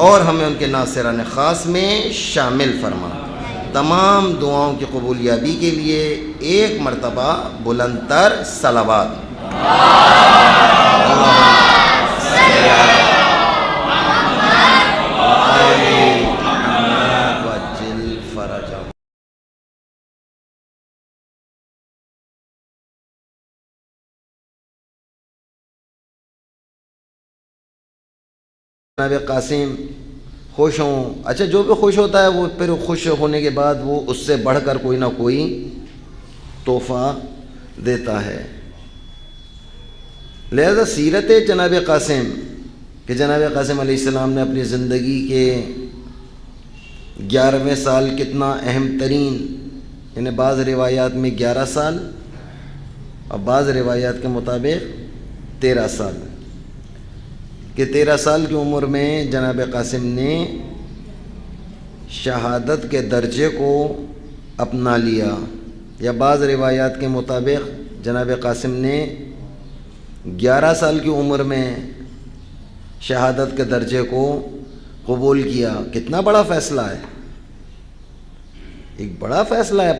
اور ہمیں ان کے ناصران خاص میں شامل فرما۔ تمام دعاؤں کی قبولیابی کے لیے ایک مرتبہ بلند تر صلوات۔ جناب قاسم خوش ہوں، اچھا جو بھی خوش ہوتا ہے وہ پھر خوش ہونے کے بعد وہ اس سے بڑھ کر کوئی نہ کوئی تحفہ دیتا ہے۔ لہذا سیرت جناب قاسم کہ جناب قاسم علیہ السلام نے اپنی زندگی کے 11ویں سال کتنا اہم ترین، یعنی بعض روایات میں 11 سال اور بعض روایات کے مطابق 13 سال، کہ 13 سال کی عمر میں جناب قاسم نے شہادت کے درجے کو اپنا لیا، یا بعض روایات کے مطابق جناب قاسم نے 11 سال کی عمر میں شہادت کے درجے کو قبول کیا۔ کتنا بڑا فیصلہ ہے، ایک بڑا فیصلہ ہے۔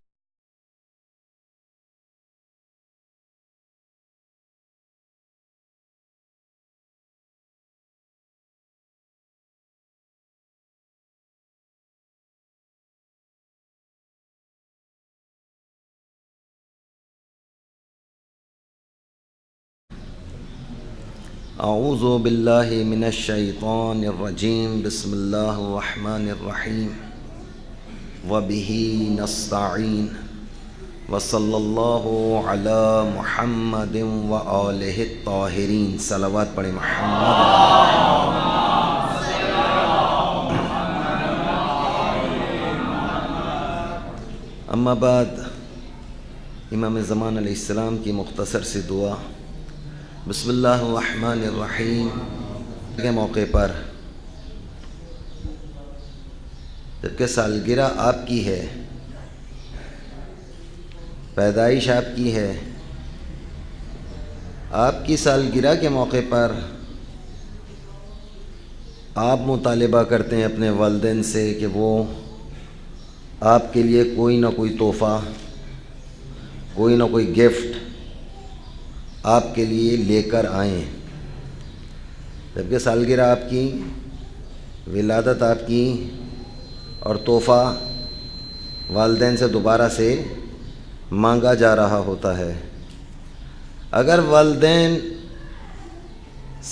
اعوذ باللہ من الشیطان الرجیم، بسم اللہ الرحمن الرحیم، وبہ نستعین، وصلی اللہ علی محمد وآلہ الطاہرین۔ صلوات پڑھیں محمد۔ اما بعد، امام زمان علیہ السلام کی مختصر سی دعا۔ بسم اللہ الرحمن الرحیم کے موقع پر، جبکہ سالگرہ آپ کی ہے، پیدائش آپ کی ہے، آپ کی سالگرہ کے موقع پر آپ مطالبہ کرتے ہیں اپنے والدین سے کہ وہ آپ کے لیے کوئی نہ کوئی تحفہ، کوئی نہ کوئی گفٹ آپ کے لیے لے کر آئیں۔ جبکہ سالگرہ آپ کی، ولادت آپ کی، اور تحفہ والدین سے دوبارہ سے مانگا جا رہا ہوتا ہے۔ اگر والدین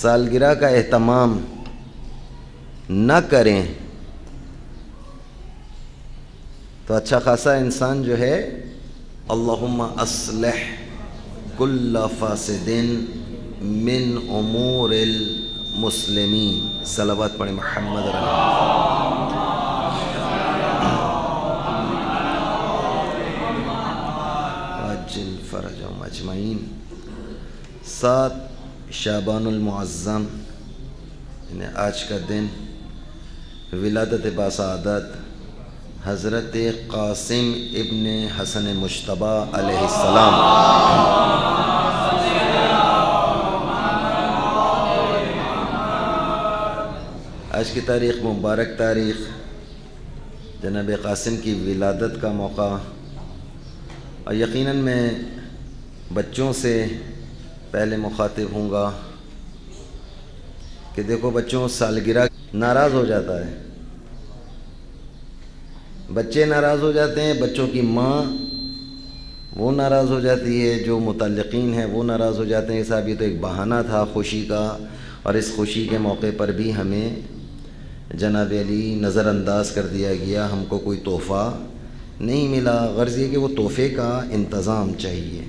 سالگرہ کا اہتمام نہ کریں تو اچھا خاصا انسان جو ہے، اللہم اصلح کل فاسد من امور المسلمین۔ صلوات پڑھیں محمد واجل فرجہم اجمعین۔ 7 شعبان المعظم، یعنی آج کا دن ولادت باسعادت حضرت قاسم ابن حسن مجتبی علیہ السلام۔ آج کی تاریخ مبارک تاریخ، جناب قاسم کی ولادت کا موقع، اور یقیناً میں بچوں سے پہلے مخاطب ہوں گا کہ دیکھو بچوں، سالگرہ ناراض ہو جاتا ہے، بچے ناراض ہو جاتے ہیں، بچوں کی ماں وہ ناراض ہو جاتی ہے، جو متعلقین ہیں وہ ناراض ہو جاتے ہیں۔ صاحب یہ تو ایک بہانہ تھا خوشی کا، اور اس خوشی کے موقع پر بھی ہمیں جناب علی نظر انداز کر دیا گیا، ہم کو کوئی تحفہ نہیں ملا۔ غرض یہ کہ وہ تحفے کا انتظام چاہیے۔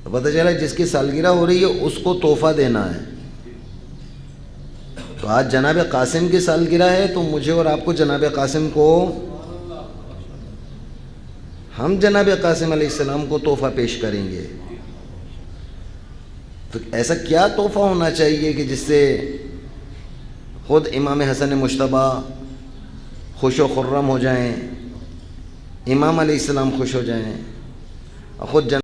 تو پتہ چلا جس کی سالگرہ ہو رہی ہے اس کو تحفہ دینا ہے۔ تو آج جناب قاسم کی سالگرہ ہے، تو مجھے اور آپ کو جناب قاسم کو، ہم جناب قاسم علیہ السلام کو تحفہ پیش کریں گے۔ تو ایسا کیا تحفہ ہونا چاہیے کہ جس سے خود امام حسن مجتبی خوش و خرم ہو جائیں، امام علیہ السلام خوش ہو جائیں، اور خود